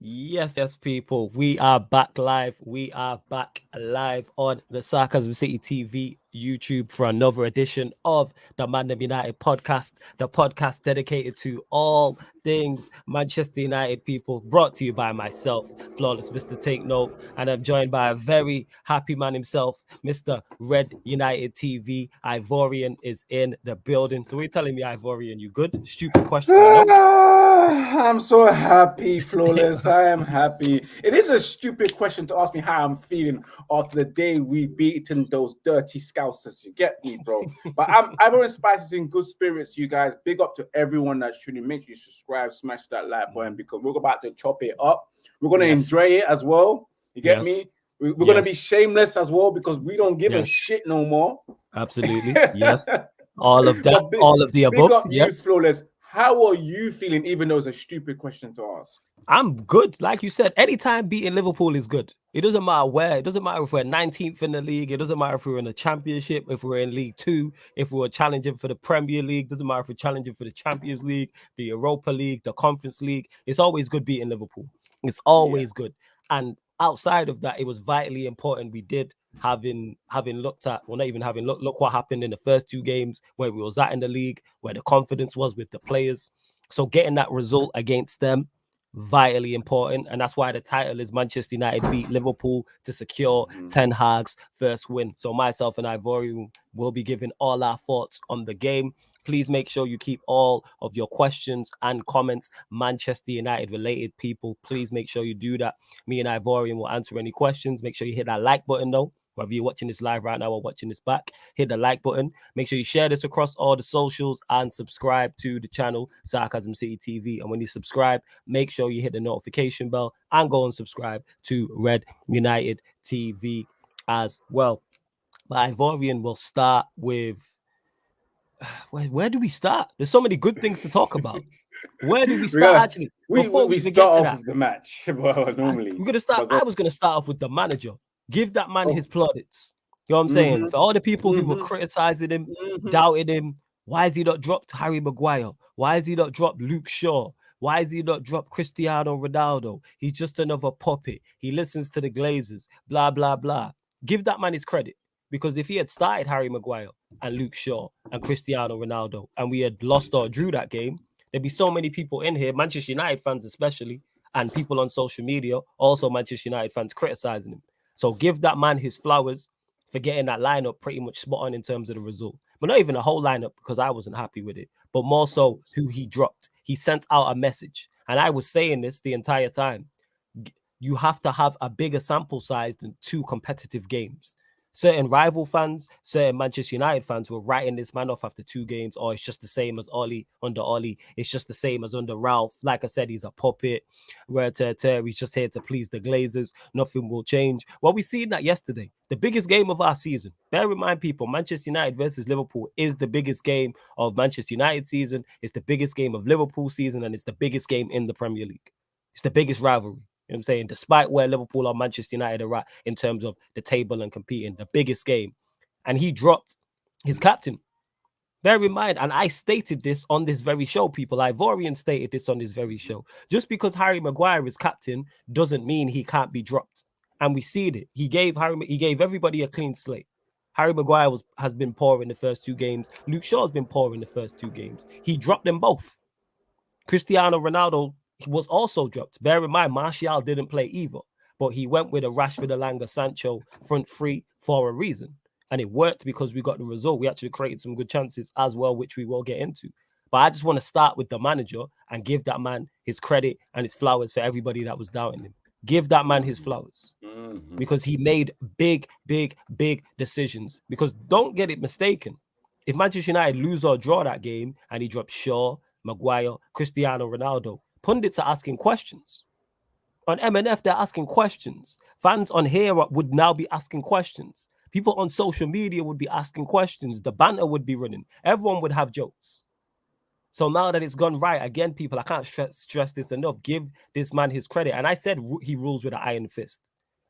Yes, people. We are back live. We are back live on the Sarcasm City TV YouTube for another edition of the ManDem United podcast, the podcast dedicated to all things Manchester United, people, brought to you by myself, Flawless Mr. Take Note, and I'm joined by a very happy man himself, Mr. Red United TV. Ivorian is in the building. So we're telling me, Ivorian, you good? Stupid question, I know. I'm so happy, Flawless. I am happy. It is a stupid question to ask me how I'm feeling after the day we've beaten those dirty scousers. You get me, bro? But I've always Spices in good spirits, you guys. Big up to everyone that's tuning. Make sure you subscribe, smash that like button because we're about to chop it up. We're going to enjoy it as well. You get me? We're going to be shameless as well because we don't give a shit no more. Absolutely. Yes. All of that, all of the above. Big up you, Flawless. How are you feeling, even though it's a stupid question to ask? I'm good. Like you said, anytime beating Liverpool is good. It doesn't matter where. It doesn't matter if we're 19th in the league. It doesn't matter if we're in the Championship, if we're in League 2, if we're challenging for the Premier League. It doesn't matter if we're challenging for the Champions League, the Europa League, the Conference League. It's always good beating Liverpool. It's always good. And outside of that, it was vitally important. We did having looked at, well, not even having look what happened in the first two games where we was at in the league, where the confidence was with the players. So getting that result against them, vitally important, and that's why the title is Manchester United beat Liverpool to secure Ten Hag's first win. So myself and Ivorian will be giving all our thoughts on the game. Please make sure you keep all of your questions and comments Manchester United related, people. Please make sure you do that. Me and Ivorian will answer any questions. Make sure you hit that like button though. Whether you're watching this live right now or watching this back, hit the like button. Make sure you share this across all the socials and subscribe to the channel, Sarcasm City TV. And when you subscribe, make sure you hit the notification bell and go and subscribe to Red United TV as well. But Ivorian will start with... Where do we start? There's so many good things to talk about. Where do we start, actually? Before we start off with the match, well, normally. We're going to start... I was going to start off with the manager. Give that man his plaudits. You know what I'm saying? For all the people who were criticizing him, doubting him, why has he not dropped Harry Maguire? Why has he not dropped Luke Shaw? Why has he not dropped Cristiano Ronaldo? He's just another puppet. He listens to the Glazers, blah, blah, blah. Give that man his credit. Because if he had started Harry Maguire and Luke Shaw and Cristiano Ronaldo and we had lost or drew that game, there'd be so many people in here, Manchester United fans especially, and people on social media, also Manchester United fans criticizing him. So give that man his flowers for getting that lineup pretty much spot on in terms of the result. But not even a whole lineup because I wasn't happy with it, but more so who he dropped. He sent out a message. And I was saying this the entire time. You have to have a bigger sample size than 2 competitive games. Certain rival fans, certain Manchester United fans were writing this man off after 2 games. Or it's just the same as Ollie under Ollie. It's just the same as under Ralph. Like I said, he's a puppet. He's just here to please the Glazers. Nothing will change. Well, we seen that yesterday. The biggest game of our season. Bear in mind, people, Manchester United versus Liverpool is the biggest game of Manchester United season. It's the biggest game of Liverpool season. And it's the biggest game in the Premier League. It's the biggest rivalry. You know what I'm saying? Despite where Liverpool or Manchester United are at in terms of the table and competing, the biggest game. And he dropped his captain. Bear in mind, and I stated this on this very show, people. Ivorian stated this on this very show. Just because Harry Maguire is captain doesn't mean he can't be dropped. And we see it. He gave everybody a clean slate. Harry Maguire has been poor in the first 2 games. Luke Shaw has been poor in the first 2 games. He dropped them both. Cristiano Ronaldo was also dropped. Bear in mind, Martial didn't play either, but he went with a Rashford, Alanga, Sancho front 3 for a reason. And it worked because we got the result. We actually created some good chances as well, which we will get into. But I just want to start with the manager and give that man his credit and his flowers for everybody that was doubting him. Give that man his flowers because he made big decisions. Because don't get it mistaken. If Manchester United lose or draw that game and he drops Shaw, Maguire, Cristiano Ronaldo, pundits are asking questions. On MNF, they're asking questions. Fans on here would now be asking questions. People on social media would be asking questions. The banter would be running. Everyone would have jokes. So now that it's gone right, again, people, I can't stress this enough. Give this man his credit. And I said he rules with an iron fist.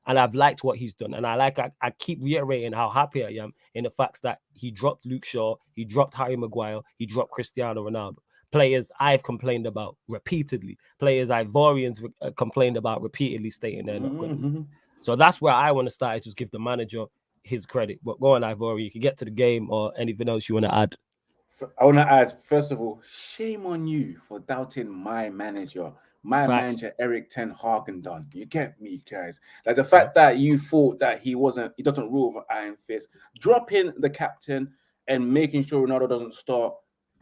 And I've liked what he's done. And I keep reiterating how happy I am in the fact that he dropped Luke Shaw, he dropped Harry Maguire, he dropped Cristiano Ronaldo. players I've complained about repeatedly, players Ivorians complained about repeatedly, stating they're not good enough. So that's where I want to start, is just give the manager his credit. But go on, Ivory, you can get to the game or anything else you want to add. I want to add, first of all, shame on you for doubting my manager. My manager, Eric Ten Hag, done. You get me, guys? Like the fact that you thought that he doesn't rule with an iron fist, dropping the captain and making sure Ronaldo doesn't start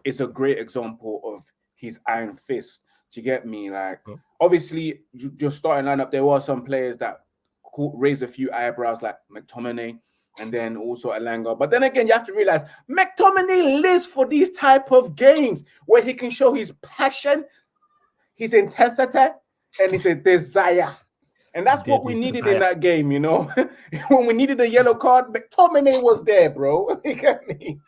is a great example of his iron fist. Do you get me? Like, obviously, your starting lineup, there were some players that raised a few eyebrows, like McTominay, and then also Elanga. But then again, you have to realize McTominay lives for these type of games where he can show his passion, his intensity, and his desire. And that's what we needed in that game, you know. When we needed a yellow card, McTominay was there, bro. You get me?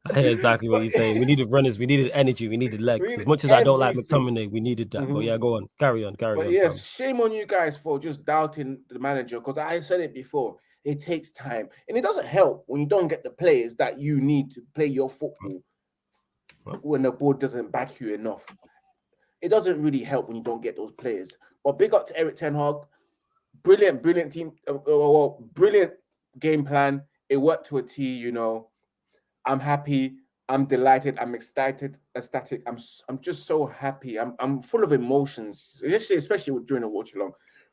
I hear exactly what you're saying. We needed runners, we needed energy, we needed legs. As much as I don't like McTominay, we needed that. But yeah, go on, carry on. But yes, shame on you guys for just doubting the manager, because I said it before. It takes time, and it doesn't help when you don't get the players that you need to play your football when the board doesn't back you enough. It doesn't really help when you don't get those players. But big up to Eric Ten Hag. Brilliant team. Brilliant game plan. It worked to a T, you know. I'm happy. I'm delighted. I'm excited, ecstatic. I'm just so happy. I'm full of emotions, especially during the watch along.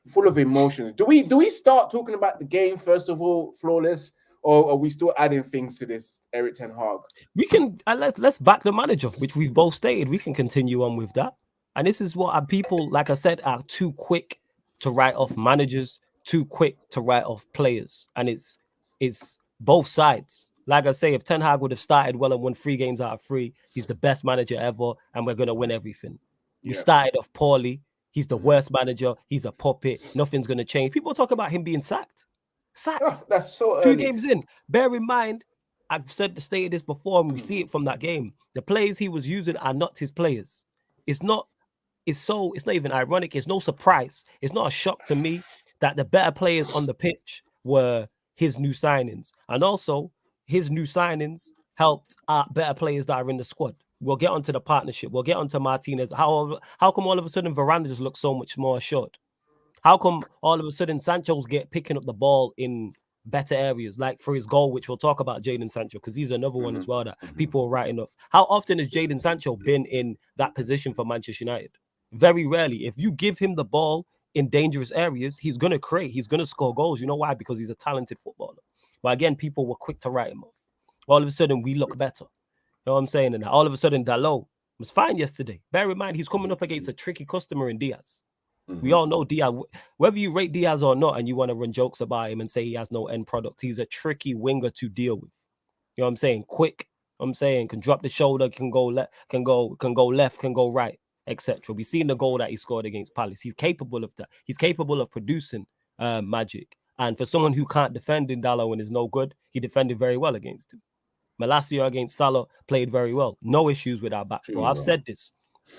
Full of emotions. Do we start talking about the game first of all, Flawless, or are we still adding things to this Eric Ten Hag? We can let's back the manager, which we've both stated. We can continue on with that. And this is what our people, like I said, are too quick to write off managers, too quick to write off players, and it's both sides. Like I say, if Ten Hag would have started well and won 3 games out of 3, he's the best manager ever, and we're gonna win everything. You started off poorly. He's the worst manager. He's a puppet. Nothing's gonna change. People talk about him being sacked. That's so early. 2 games in. Bear in mind, I've stated this before, and we see it from that game. The players he was using are not his players. It's not even ironic. It's no surprise. It's not a shock to me that the better players on the pitch were his new signings. And also, his new signings helped better players that are in the squad. We'll get onto the partnership. We'll get onto Martinez. How come all of a sudden Varane just looks so much more assured? How come all of a sudden Sancho's picking up the ball in better areas, like for his goal, which we'll talk about Jadon Sancho, because he's another one as well that people are writing off. How often has Jadon Sancho been in that position for Manchester United? Very rarely. If you give him the ball in dangerous areas, he's going to create. He's going to score goals. You know why? Because he's a talented footballer. But again, people were quick to write him off. All of a sudden, we look better. You know what I'm saying? And all of a sudden, Dalot was fine yesterday. Bear in mind, he's coming up against a tricky customer in Diaz. We all know Diaz. Whether you rate Diaz or not, and you want to run jokes about him and say he has no end product, he's a tricky winger to deal with. You know what I'm saying? Quick. I'm saying can drop the shoulder, can go left, can go left, can go right, etc. We've seen the goal that he scored against Palace. He's capable of that. He's capable of producing magic. And for someone who can't defend in Dalot and is no good, he defended very well against him. Malacia against Salah played very well. No issues with our back four. I've said this.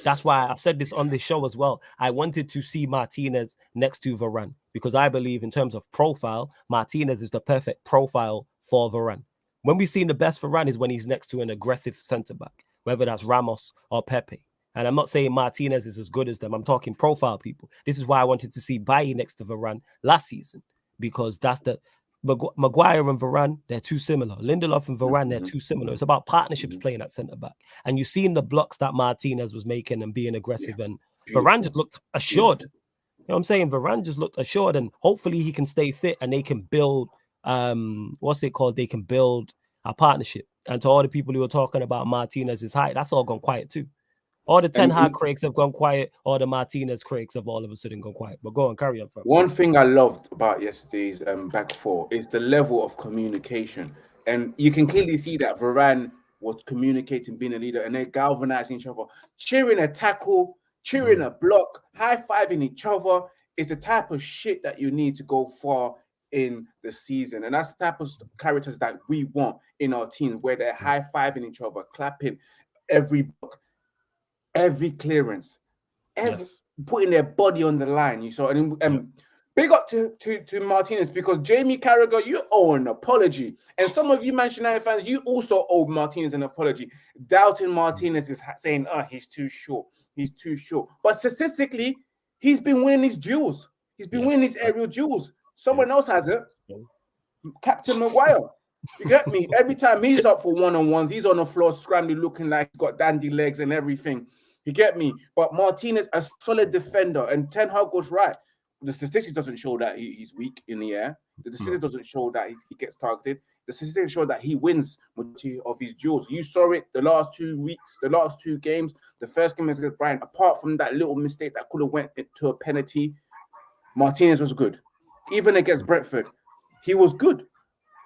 That's why I've said this on this show as well. I wanted to see Martinez next to Varane because I believe in terms of profile, Martinez is the perfect profile for Varane. When we've seen the best Varane is when he's next to an aggressive centre-back, whether that's Ramos or Pepe. And I'm not saying Martinez is as good as them. I'm talking profile people. This is why I wanted to see Bailly next to Varane last season, because that's the Maguire and Varane, they're too similar. Lindelof and Varane, they're too similar. It's about partnerships playing at centre-back. And you've seen the blocks that Martinez was making and being aggressive. And Varane just looked assured. You know what I'm saying? Varane just looked assured, and hopefully he can stay fit and they can build, They can build a partnership. And to all the people who are talking about Martinez's height, that's all gone quiet too. All the Ten Hag critics have gone quiet. All the Martinez critics have all of a sudden gone quiet. But go on, carry on. One thing I loved about yesterday's back four is the level of communication. And you can clearly see that Varane was communicating, being a leader, and they're galvanizing each other. Cheering a tackle, cheering a block, high-fiving each other is the type of shit that you need to go far in the season. And that's the type of characters that we want in our teams, where they're high-fiving each other, clapping every block, every clearance, putting their body on the line. You saw, and Big up to Martinez, because Jamie Carragher, you owe an apology. And some of you Manchester United fans, you also owe Martinez an apology. Doubting Martinez is saying, he's too short. He's too short. But statistically, he's been winning his duels. He's been winning his aerial duels. Someone else has it. Captain Maguire. You get me? Every time he's up for one-on-ones, he's on the floor scrambling, looking like he's got dandy legs and everything. You get me? But Martinez, a solid defender, and Ten Hag was right. The statistics doesn't show that he's weak in the air. The statistics doesn't show that he gets targeted. The statistics show that he wins majority of his duels. You saw it the last 2 weeks, the last 2 games. The first game was against Brian. Apart from that little mistake that could have went into a penalty, Martinez was good. Even against Brentford, he was good.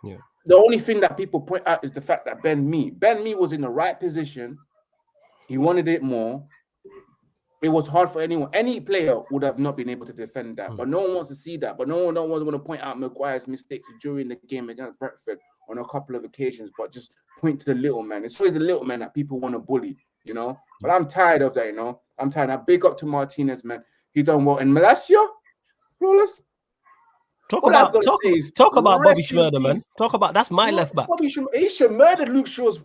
Yeah. The only thing that people point out is the fact that Ben Mee was in the right position. He wanted it more. It was hard for anyone. Any player would have not been able to defend that. But no one wants to see that. But no one wants to point out Maguire's mistakes during the game against Brentford on a couple of occasions, but just point to the little man. It's always the little man that people want to bully, you know? But I'm tired of that, you know? I'm tired. Now, big up to Martinez, man. He done well. And Malacia, flawless. Talk about Bobby Schmurder, man. Talk about that's my left back. He should murder Luke Shaw's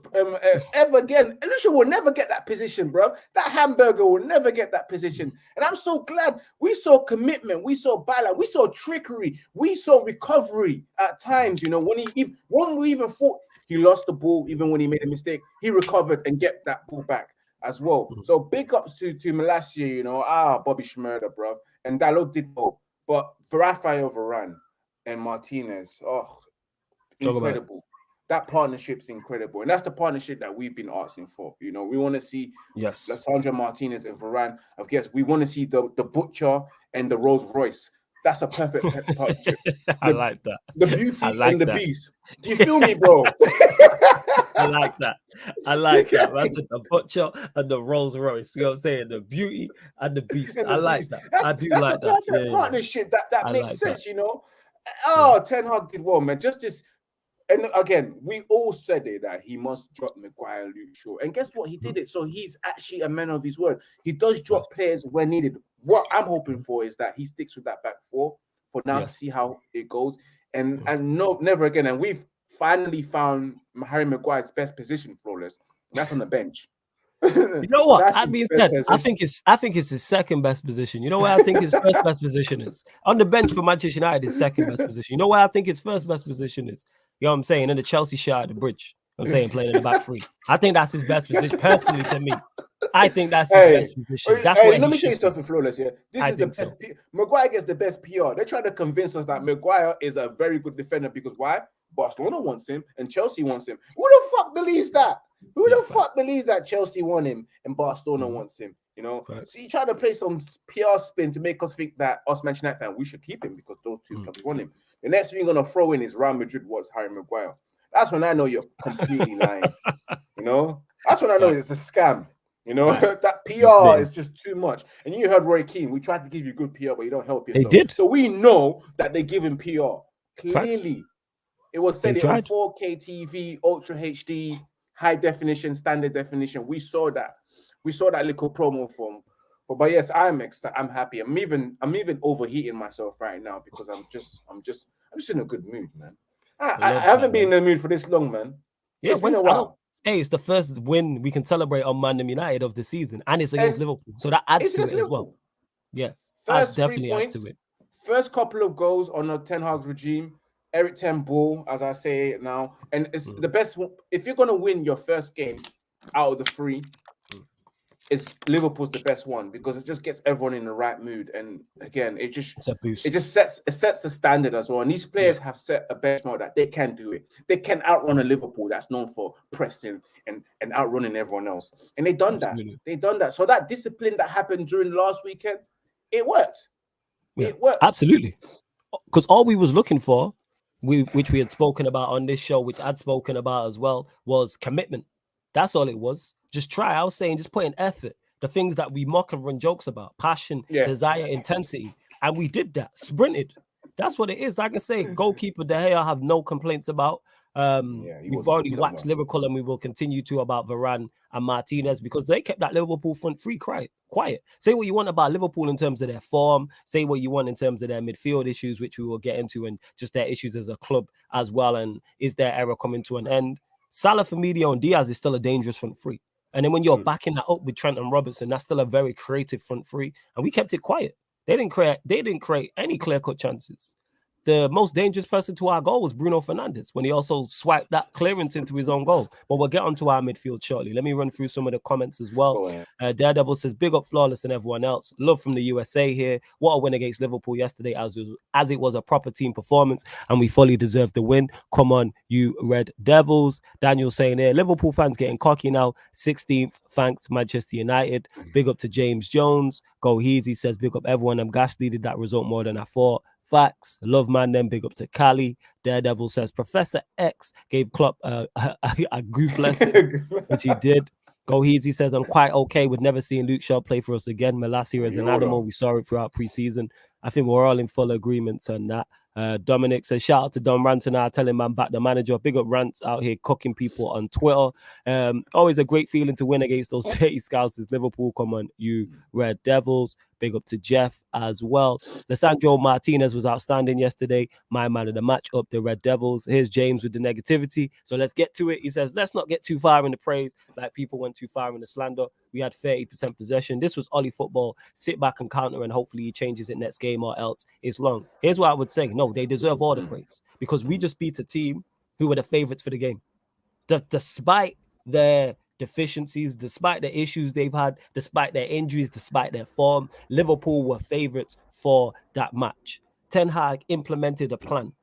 ever again. Luke Shaw will never get that position, bro. That hamburger will never get that position. And I'm so glad we saw commitment, we saw balance, we saw trickery, we saw recovery at times. You know, when we even thought he lost the ball, even when he made a mistake, he recovered and get that ball back as well. So big ups to Malacia, you know, Bobby Schmurder, bro. And Dalot did well. But Rafael Varane and Martinez, incredible. That partnership's incredible. And that's the partnership that we've been asking for. You know, we want to see Lissandro Martinez and Varane. I guess we want to see the Butcher and the Rolls Royce. That's a perfect partnership. I like that. The beauty and the beast. Do you feel me, bro? I like that. I like that. That's the Butcher and the Rolls Royce. You know what I'm saying? The beauty and the beast. I like that. I do like that. That's the perfect partnership that makes like sense, that. you know? Ten Hag did well, man. Just this. And again, we all said it that he must drop Maguire, Luke Shaw. And guess what? He did it. So he's actually a man of his word. He does drop players when needed. What I'm hoping for is that he sticks with that back four for now to see how it goes. And no, never again. And we've finally found Harry Maguire's best position, flawless. That's on the bench. You know what? That being said, I think it's his second best position. You know where I think his first best position is? On the bench for Manchester United, his second best position. You know where I think his first best position is? You know what I'm saying? In the Chelsea shot at the bridge. I'm saying playing in the back three. I think that's his best position. Personally, to me, I think that's his best position. That's where let me show you something, flawless here. This is the best. Maguire gets the best PR. They're trying to convince us that Maguire is a very good defender because why? Barcelona wants him and Chelsea wants him. Who the fuck believes that? Who the fuck believes that Chelsea want him and Barcelona wants him? You know, so you try to play some PR spin to make us think that us Manchester United fans, we should keep him because those two clubs want him. The next thing you're gonna throw in is Real Madrid was Harry Maguire. That's when I know you're completely lying. You know, that's when I know it's a scam. You know, that PR is just too much. And you heard Roy Keane. We tried to give you good PR, but you don't help yourself. They did. So we know that they give him PR. Clearly, it was said it on 4K TV, Ultra HD, high definition, standard definition. We saw that. We saw that little promo from. But yes, I'm happy. I'm even overheating myself right now because I'm just in a good mood, man. I haven't been in the mood for this long, man. Yeah, it's been a while. Hey, it's the first win we can celebrate on ManDem United of the season, and it's against Liverpool, so that adds to it as well. Yeah, that definitely adds to it. First couple of goals on the Ten Hag regime. Eric Ten Ball, as I say it now, and it's the best. If you're gonna win your first game out of the 3. Liverpool's the best one because it just gets everyone in the right mood, and again, it's a boost. It sets the standard as well. And these players have set a benchmark that they can do it. They can outrun a Liverpool that's known for pressing and outrunning everyone else, and they've done that. They've done that. So that discipline that happened during last weekend, it worked. Yeah, it worked absolutely. Because all we was looking for, which we had spoken about on this show, which I'd spoken about as well, was commitment. That's all it was. Just try. I was saying, just put in effort. The things that we mock and run jokes about, passion, desire, intensity. And we did that, sprinted. That's what it is. Like I say, goalkeeper De Gea, I have no complaints about. We've already waxed lyrical, and we will continue to about Varane and Martinez because they kept that Liverpool front three quiet. Say what you want about Liverpool in terms of their form. Say what you want in terms of their midfield issues, which we will get into, and just their issues as a club as well. And is their era coming to an end? Salah, Firmino, and Diaz is still a dangerous front three. And then when you're backing that up with Trent and Robertson, that's still a very creative front three. And we kept it quiet. They didn't create any clear-cut chances. The most dangerous person to our goal was Bruno Fernandes when he also swiped that clearance into his own goal. But we'll get onto our midfield shortly. Let me run through some of the comments as well. Daredevil says, big up Flawless and everyone else. Love from the USA here. What a win against Liverpool yesterday as it was a proper team performance and we fully deserved the win. Come on, you Red Devils. Daniel saying here, Liverpool fans getting cocky now. 16th, thanks Manchester United. Big up to James Jones. Go Heezy says, big up everyone. I'm gas needed that result more than I thought. Facts. Love ManDem. Big up to Cali. Daredevil says Professor X gave Klopp a goof lesson, which he did. Go Easy says I'm quite okay with never seeing Luke Shaw play for us again. Malacia is an animal. We saw it throughout preseason. I think we're all in full agreement on that. Dominic says shout out to Don Rantanar, telling man back the manager. Big up Rants out here cooking people on Twitter. Always a great feeling to win against those dirty scouts as Liverpool. Come on, you Red Devils. Big up to Jeff as well. Lisandro Martinez was outstanding yesterday. My man of the match up the Red Devils. Here's James with the negativity. So let's get to it. He says, let's not get too far in the praise like people went too far in the slander. We had 30% possession. This was Ollie football. Sit back and counter and hopefully he changes it next game or else it's long. Here's what I would say. No, they deserve all the praise because we just beat a team who were the favorites for the game. Despite their deficiencies, despite the issues they've had, despite their injuries, despite their form, Liverpool were favorites for that match. Ten Hag implemented a plan.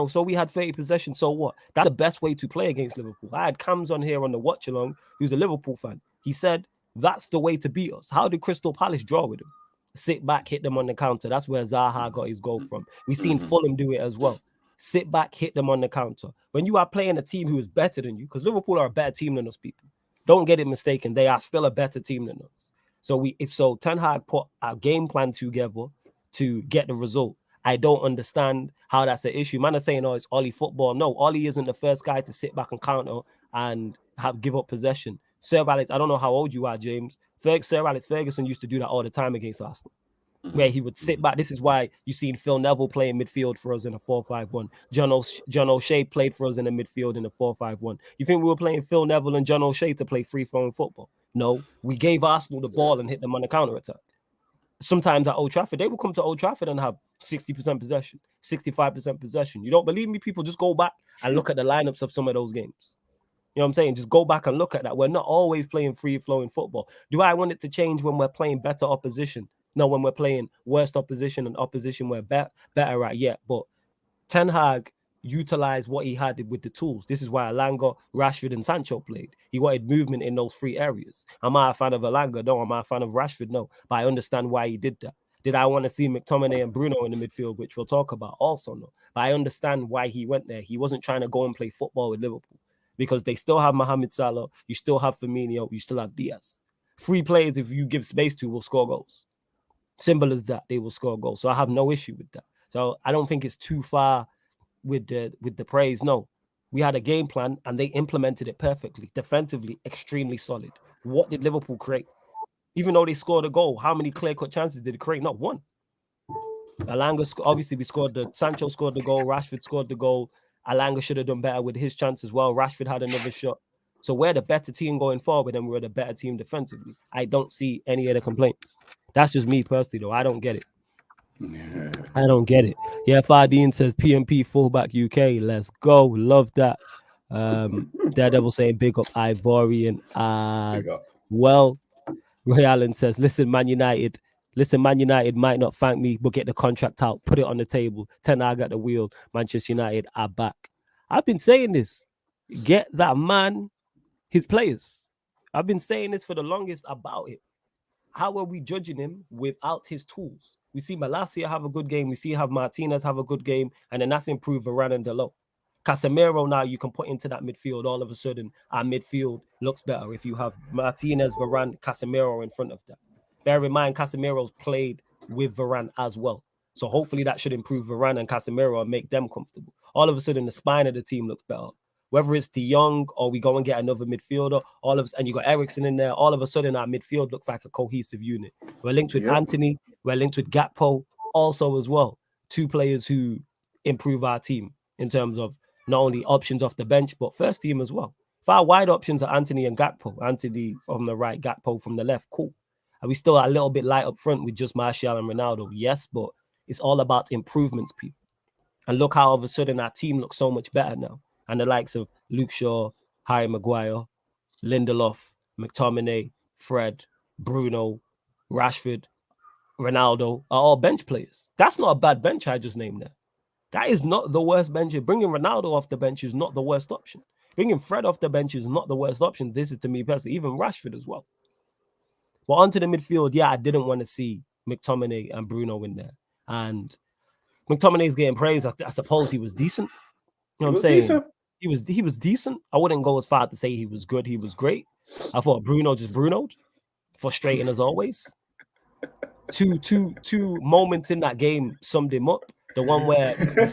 So we had 30 possession. So what? That's the best way to play against Liverpool. I had Cams on here on the watch along, who's a Liverpool fan. He said that's the way to beat us. How did Crystal Palace draw with him? Sit back, hit them on the counter. That's where Zaha got his goal from. We've seen Fulham do it as well. Sit back, hit them on the counter. When you are playing a team who is better than you, because Liverpool are a better team than us, people. Don't get it mistaken. They are still a better team than us. So Ten Hag put our game plan together to get the result. I don't understand how that's an issue. Man are saying, oh, it's Ollie football. No, Ollie isn't the first guy to sit back and counter and give up possession. Sir Alex, I don't know how old you are, James. Sir Alex Ferguson used to do that all the time against Arsenal, where he would sit back. This is why you've seen Phil Neville playing midfield for us in a 4-5-1. John O'Shea played for us in the midfield in a 4-5-1. You think we were playing Phil Neville and John O'Shea to play free-flowing football? No, we gave Arsenal the ball and hit them on the counter-attack. Sometimes at Old Trafford, they will come to Old Trafford and have 60% possession, 65% possession. You don't believe me, people? Just go back and look at the lineups of some of those games. You know what I'm saying? Just go back and look at that. We're not always playing free-flowing football. Do I want it to change when we're playing better opposition? No, when we're playing worst opposition and opposition we're better at yet. But Ten Hag utilized what he had with the tools. This is why Alanga, Rashford, and Sancho played. He wanted movement in those three areas. Am I a fan of Alanga? No. Am I a fan of Rashford? No. But I understand why he did that. Did I want to see McTominay and Bruno in the midfield, which we'll talk about? Also, no. But I understand why he went there. He wasn't trying to go and play football with Liverpool because they still have Mohamed Salah. You still have Firmino. You still have Diaz. Free players, if you give space to, will score goals. Simple as that, they will score goals. So I have no issue with that. So I don't think it's too far with the praise. No, we had a game plan and they implemented it perfectly. Defensively, extremely solid. What did Liverpool create? Even though they scored a goal, how many clear-cut chances did it create? Not one. Alanga, obviously, Sancho scored the goal. Rashford scored the goal. Alanga should have done better with his chance as well. Rashford had another shot. So we're the better team going forward and we're the better team defensively. I don't see any of the complaints. That's just me personally, though. I don't get it. I don't get it. Yeah, Fardeen says PMP fullback UK. Let's go. Love that. Daredevil saying big up Ivorian as well. Roy Allen says, listen, Man United might not thank me, but get the contract out, put it on the table. Ten Hag at the wheel. Manchester United are back. I've been saying this. Get that man his players. I've been saying this for the longest about it. How are we judging him without his tools? We see Malacia have a good game. We see Martinez have a good game. And then that's improved Varane and Dalot. Casemiro now you can put into that midfield. All of a sudden, our midfield looks better if you have Martinez, Varane, Casemiro in front of that. Bear in mind, Casemiro's played with Varane as well. So hopefully that should improve Varane and Casemiro and make them comfortable. All of a sudden, the spine of the team looks better. Whether it's De Jong or we go and get another midfielder, and you got Eriksen in there, all of a sudden our midfield looks like a cohesive unit. We're linked with Anthony, we're linked with Gakpo also as well. 2 players who improve our team in terms of not only options off the bench, but first team as well. If our wide options are Anthony and Gakpo, Anthony from the right, Gakpo from the left, cool. Are we still a little bit light up front with just Martial and Ronaldo? Yes, but it's all about improvements, people. And look how all of a sudden our team looks so much better now. And the likes of Luke Shaw, Harry Maguire, Lindelof, McTominay, Fred, Bruno, Rashford, Ronaldo are all bench players. That's not a bad bench I just named there. That is not the worst bench. Bringing Ronaldo off the bench is not the worst option. Bringing Fred off the bench is not the worst option. This is, to me personally, even Rashford as well. But onto the midfield, yeah, I didn't want to see McTominay and Bruno in there. And McTominay's getting praised. I suppose he was decent. You know what I'm saying? Decent. He was decent. I wouldn't go as far to say he was good. He was great. I thought Bruno just Bruno'd. Frustrating as always. Two moments in that game summed him up. The one where he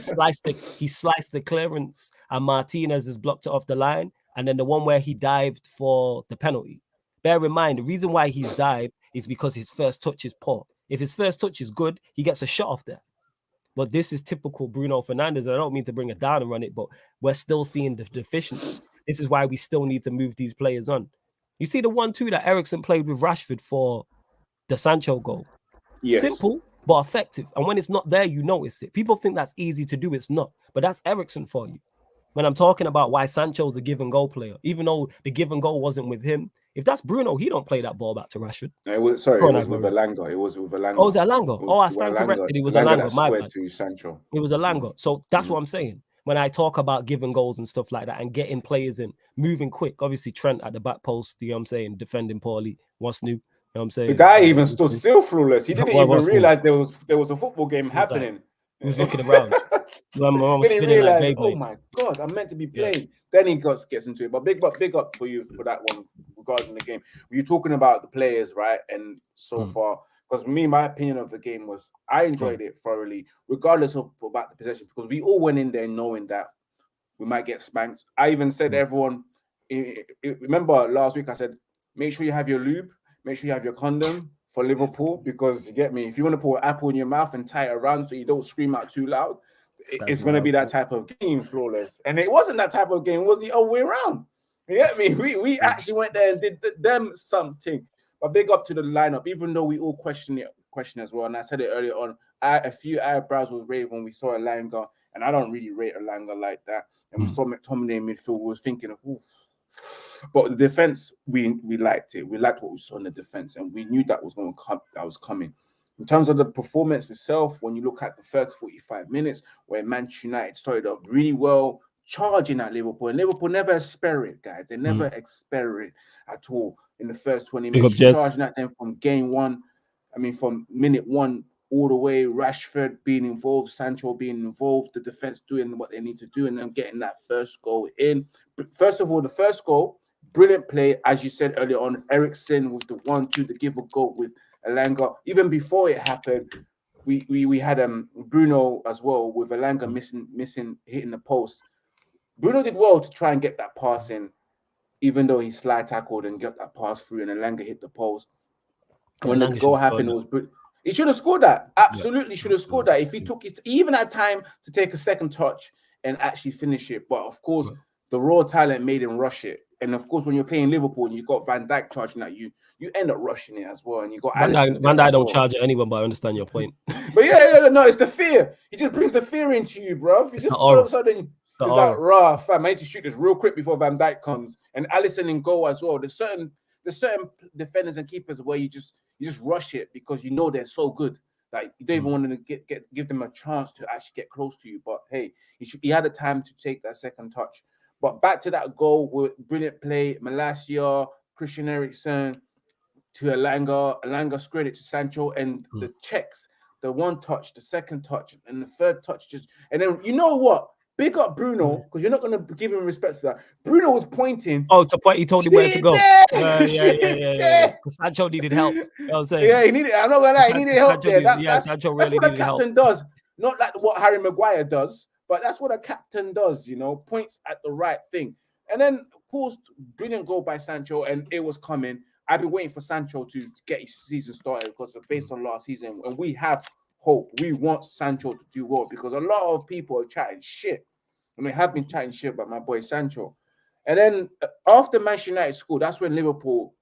sliced the clearance and Martinez has blocked it off the line, and then the one where he dived for the penalty. Bear in mind, the reason why he's dived is because his first touch is poor. If his first touch is good, he gets a shot off there. But this is typical Bruno Fernandes. And I don't mean to bring it down and run it, but we're still seeing the deficiencies. This is why we still need to move these players on. You see the 1-2 that Eriksen played with Rashford for the Sancho goal. Yes. Simple, but effective. And when it's not there, you notice it. People think that's easy to do. It's not. But that's Eriksen for you. When I'm talking about why Sancho's a give and go player, even though the give and go wasn't with him, if that's Bruno, he don't play that ball back to Rashford. It was with Elanga. It was with Elanga. Oh, was it Elanga? Oh, I stand corrected. It was Elanga. My bad. To Sancho. It was Elanga. So that's what I'm saying. When I talk about giving goals and stuff like that and getting players in, moving quick. Obviously, Trent at the back post, you know what I'm saying, defending poorly. What's new? You know what I'm saying? The guy even stood still flawless. He didn't even realize there was a football game happening. He was looking around. Didn't realize, oh my God, I'm meant to be playing. Yeah. Then he gets into it. But big up for you for that one regarding the game. You're talking about the players, right? And so far, because my opinion of the game was I enjoyed it thoroughly, regardless of about the possession, because we all went in there knowing that we might get spanked. I even said to everyone, remember last week I said, make sure you have your lube, make sure you have your condom for Liverpool, because you get me, if you want to put an apple in your mouth and tie it around so you don't scream out too loud, it's going to be that type of game, flawless. And it wasn't that type of game. It was the other way around. You get me? We actually went there and did them something. But big up to the lineup, even though we all question as well. And I said it earlier on, a few eyebrows was raised when we saw Elanga, and I don't really rate Elanga like that. And we saw McTominay in midfield, we was thinking, ooh. But the defense, we liked it. We liked what we saw in the defense, and we knew that was going to come. That was coming. In terms of the performance itself, when you look at the first 45 minutes, where Manchester United started off really well, charging at Liverpool, and Liverpool never experimented it, guys. They never experimented at all in the first 20 minutes. Charging at them from game one. I mean, from minute one all the way. Rashford being involved, Sancho being involved, the defense doing what they need to do, and then getting that first goal in. First of all, the first goal, brilliant play, as you said earlier on. Eriksen with the 1-2, the give a goal with Elanga. Even before it happened, we had Bruno as well with Elanga missing, hitting the post. Bruno did well to try and get that pass in, even though he slide tackled and got that pass through, and Elanga hit the post. When the goal happened, it was he should have scored that. Absolutely should have scored that. If he took he even had time to take a second touch and actually finish it. But of course, the raw talent made him rush it. And of course, when you're playing Liverpool and you got Van Dijk charging at you, you end up rushing it as well. And you got Van Dijk don't charge at anyone, but I understand your point. But no, it's the fear. He just brings the fear into you, bro. It's like, raw, fam. I need to shoot this real quick before Van Dijk comes. And Alisson in goal as well. There's certain defenders and keepers where you just rush it because you know they're so good. Like you don't even want to give them a chance to actually get close to you. But hey, he had the time to take that second touch. But back to that goal with brilliant play, Malacia, Christian Eriksen to Elanga squared it to Sancho, and the checks, the one touch, the second touch, and the third touch and then you know what? Big up Bruno, because you're not going to give him respect for that. Bruno was pointing. Oh, to point, he told him where to go. Yeah. Because Sancho needed help. You know what I'm saying? Yeah, he needed. I'm not gonna lie, he needed help there. Sancho that's really what a needed help. captain does. Not like what Harry Maguire does, but that's what a captain does. You know, points at the right thing. And then, of course, brilliant goal by Sancho, and it was coming. I've been waiting for Sancho to get his season started because based on last season, and we have hope. We want Sancho to do well because a lot of people are chatting shit. I mean, have been chatting shit about my boy Sancho. And then after Manchester United scored, that's when Liverpool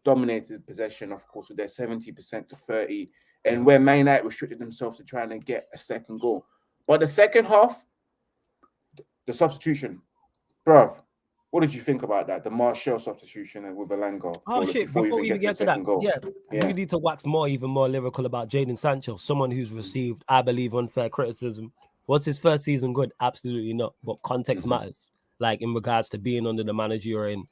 dominated possession, of course, with their 70% to 30, and where Man United restricted themselves to trying to get a second goal. But the second half, the substitution, bruv, what did you think about that? The Martial substitution with Elanga. Oh shit! Before we even get to that, goal. We need to wax even more lyrical about Jadon Sancho, someone who's received, I believe, unfair criticism. Was his first season good? Absolutely not. But context matters. Like in regards to being under the manager you're in,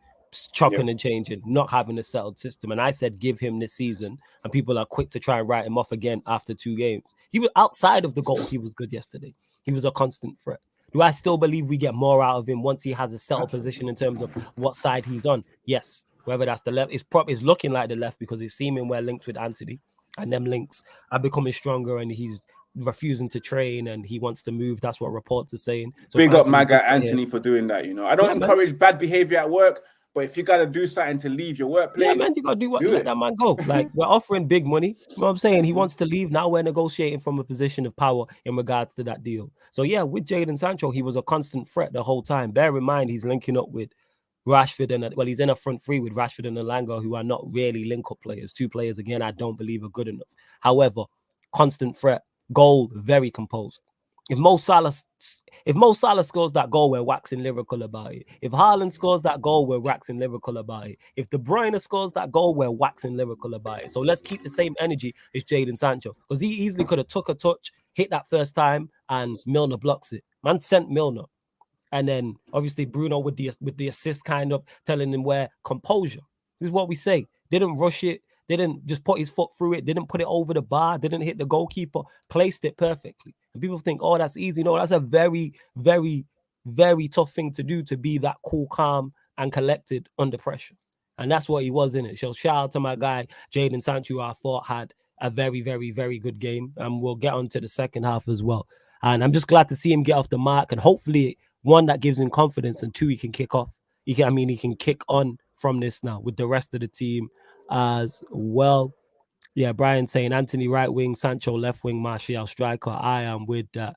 chopping and changing, not having a settled system. And I said, give him this season, and people are quick to try and write him off again after 2 games. He was outside of the goal. He was good yesterday. He was a constant threat. Do I still believe we get more out of him once he has a settled position in terms of what side he's on? Yes. Whether that's the left, it's looking like the left because it's seeming we're linked with Anthony, and them links are becoming stronger, and he's refusing to train and he wants to move. That's what reports are saying. So big up my guy Anthony for doing that. You know, I don't encourage bad behavior at work, but if you got to do something to leave your workplace, man, you got to do what let that man go. Like, we're offering big money. You know what I'm saying? He wants to leave. Now we're negotiating from a position of power in regards to that deal. So yeah, with Jadon Sancho, he was a constant threat the whole time. Bear in mind, he's linking up with Rashford and he's in a front three with Rashford and Elanga, who are not really link-up players. 2 players, again, I don't believe are good enough. However, constant threat, goal, very composed. If Mo Salah scores that goal, we're waxing lyrical about it. If Haaland scores that goal, we're waxing lyrical about it. If De Bruyne scores that goal, we're waxing lyrical about it. So let's keep the same energy as Jadon Sancho, because he easily could have took a touch, hit that first time, and Milner blocks it. Man sent Milner. And then obviously Bruno with the assist, kind of telling him where composure. This is what we say. Didn't rush it. Didn't just put his foot through it. Didn't put it over the bar. Didn't hit the goalkeeper. Placed it perfectly. And people think, oh, that's easy. No, that's a very, very, very tough thing to do, to be that cool, calm, and collected under pressure. And that's what he was in it. So shout out to my guy, Jadon Sancho, who I thought had a very, very, very good game. And we'll get on to the second half as well. And I'm just glad to see him get off the mark, and hopefully, 1, that gives him confidence, and 2, he can kick off. He can kick on from this now with the rest of the team as well. Yeah, Brian saying Anthony right wing, Sancho left wing, Martial striker. I am with that.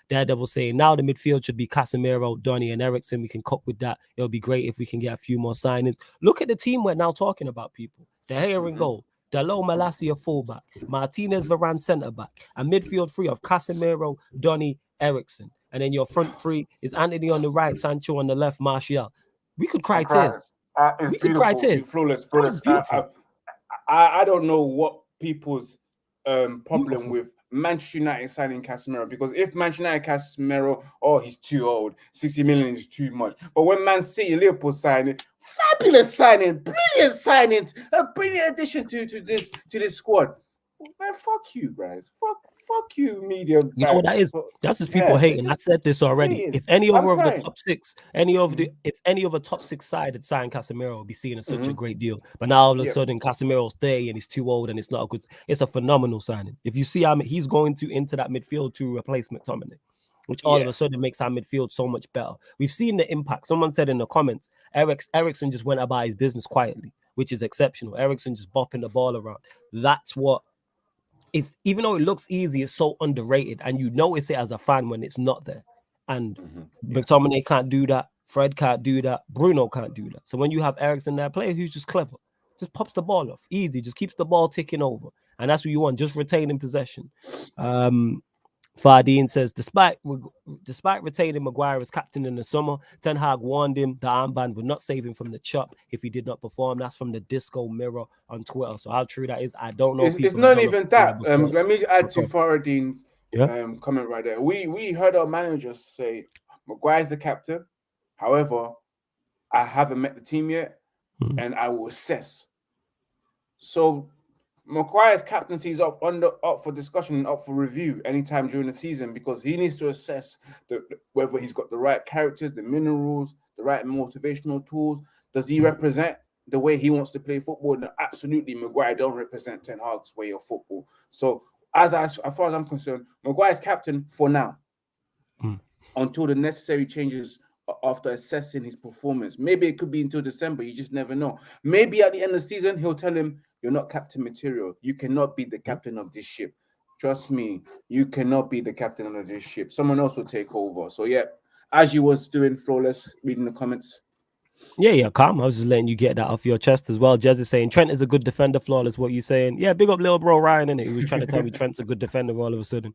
Daredevil saying now the midfield should be Casemiro, Donny, and Eriksen. We can cope with that. It'll be great if we can get a few more signings. Look at the team we're now talking about, people. De Gea in goal. Dalot Malacia fullback, Martinez Varane centre back, a midfield 3 of Casemiro, Donny, Eriksen, and then your front 3 is Anthony on the right, Sancho on the left, Martial. We could cry tears. We could cry tears. Flawless. I don't know what people's problem with Manchester United signing Casemiro, because if Manchester United Casemiro, he's too old, 60 million is too much. But when Man City, Liverpool signing, fabulous signing, brilliant signing, a brilliant addition to this squad. Man, fuck you, guys. Fuck you, media. You know what that is? That's just people hating. I said this already. Hating. If any other of the top 6, if any of a top 6 side had signed Casemiro, would be seen as such a great deal. But now all of a sudden, Casemiro's 30 and he's too old, and it's not a good. It's a phenomenal signing. If you see how he's going into that midfield to replace McTominay, which all of a sudden makes our midfield so much better. We've seen the impact. Someone said in the comments, Eriksen just went about his business quietly, which is exceptional. Eriksen just bopping the ball around. That's what. It's, even though it looks easy, it's so underrated, and you notice it as a fan when it's not there. And McTominay can't do that. Fred can't do that. Bruno can't do that. So when you have Eriksen there, player who's just clever, just pops the ball off easy, just keeps the ball ticking over, and that's what you want. Just retaining possession. Fardine says, despite retaining Maguire as captain in the summer, Ten Hag warned him the armband would not save him from the chop if he did not perform. That's from the Disco Mirror on Twitter. So how true that is, I don't know. It's not even that. Let me add to Faradine's comment right there. We heard our managers say Maguire's the captain. However, I haven't met the team yet, and I will assess. So Maguire's captaincy is up for discussion and up for review anytime during the season, because he needs to assess whether he's got the right characters, the minerals, the right motivational tools. Does he represent the way he wants to play football? And absolutely, Maguire don't represent Ten Hag's way of football. So as far as I'm concerned, Maguire's captain for now, until the necessary changes after assessing his performance. Maybe it could be until December. You just never know. Maybe at the end of the season, he'll tell him, "You're not captain material. You cannot be the captain of this ship. Trust me, you cannot be the captain of this ship. Someone else will take over." So yeah, as you was doing, Flawless, reading the comments. Yeah, calm. I was just letting you get that off your chest as well. Jez is saying Trent is a good defender, Flawless. What you saying? Yeah, big up little bro Ryan, innit? He was trying to tell me Trent's a good defender all of a sudden.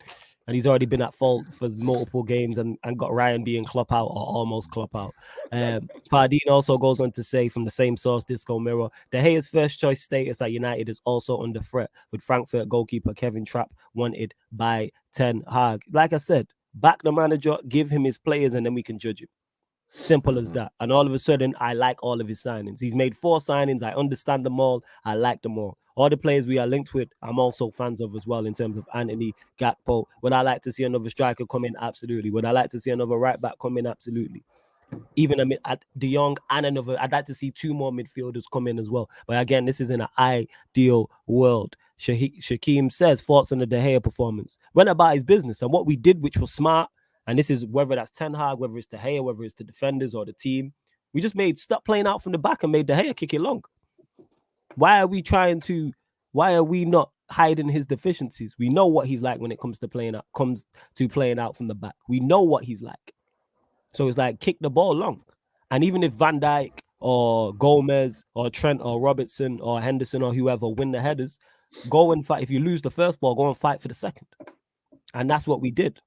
And he's already been at fault for multiple games and got Ryan being Klopp out or almost Klopp out. Pardine also goes on to say from the same source, Disco Mirror, De Gea's first choice status at United is also under threat, with Frankfurt goalkeeper Kevin Trapp wanted by Ten Hag. Like I said, back the manager, give him his players, and then we can judge him. Simple as that. And all of a sudden, I like all of his signings. He's made 4 signings. I understand them all. I like them all. All the players we are linked with, I'm also fans of as well in terms of Anthony, Gakpo. Would I like to see another striker come in? Absolutely. Would I like to see another right back come in? Absolutely. Even at De Jong and another, I'd like to see 2 more midfielders come in as well. But again, this is in an ideal world. Shaquem says, thoughts on the De Gea performance. Went about his business and what we did, which was smart. And this is whether that's Ten Hag, whether it's De Gea, whether it's the defenders or the team. We just stop playing out from the back and made De Gea kick it long. Why are we not hiding his deficiencies? We know what he's like when it comes to playing out from the back. We know what he's like. So it's like kick the ball long. And even if Van Dijk or Gomez or Trent or Robertson or Henderson or whoever win the headers, go and fight. If you lose the first ball, go and fight for the second. And that's what we did.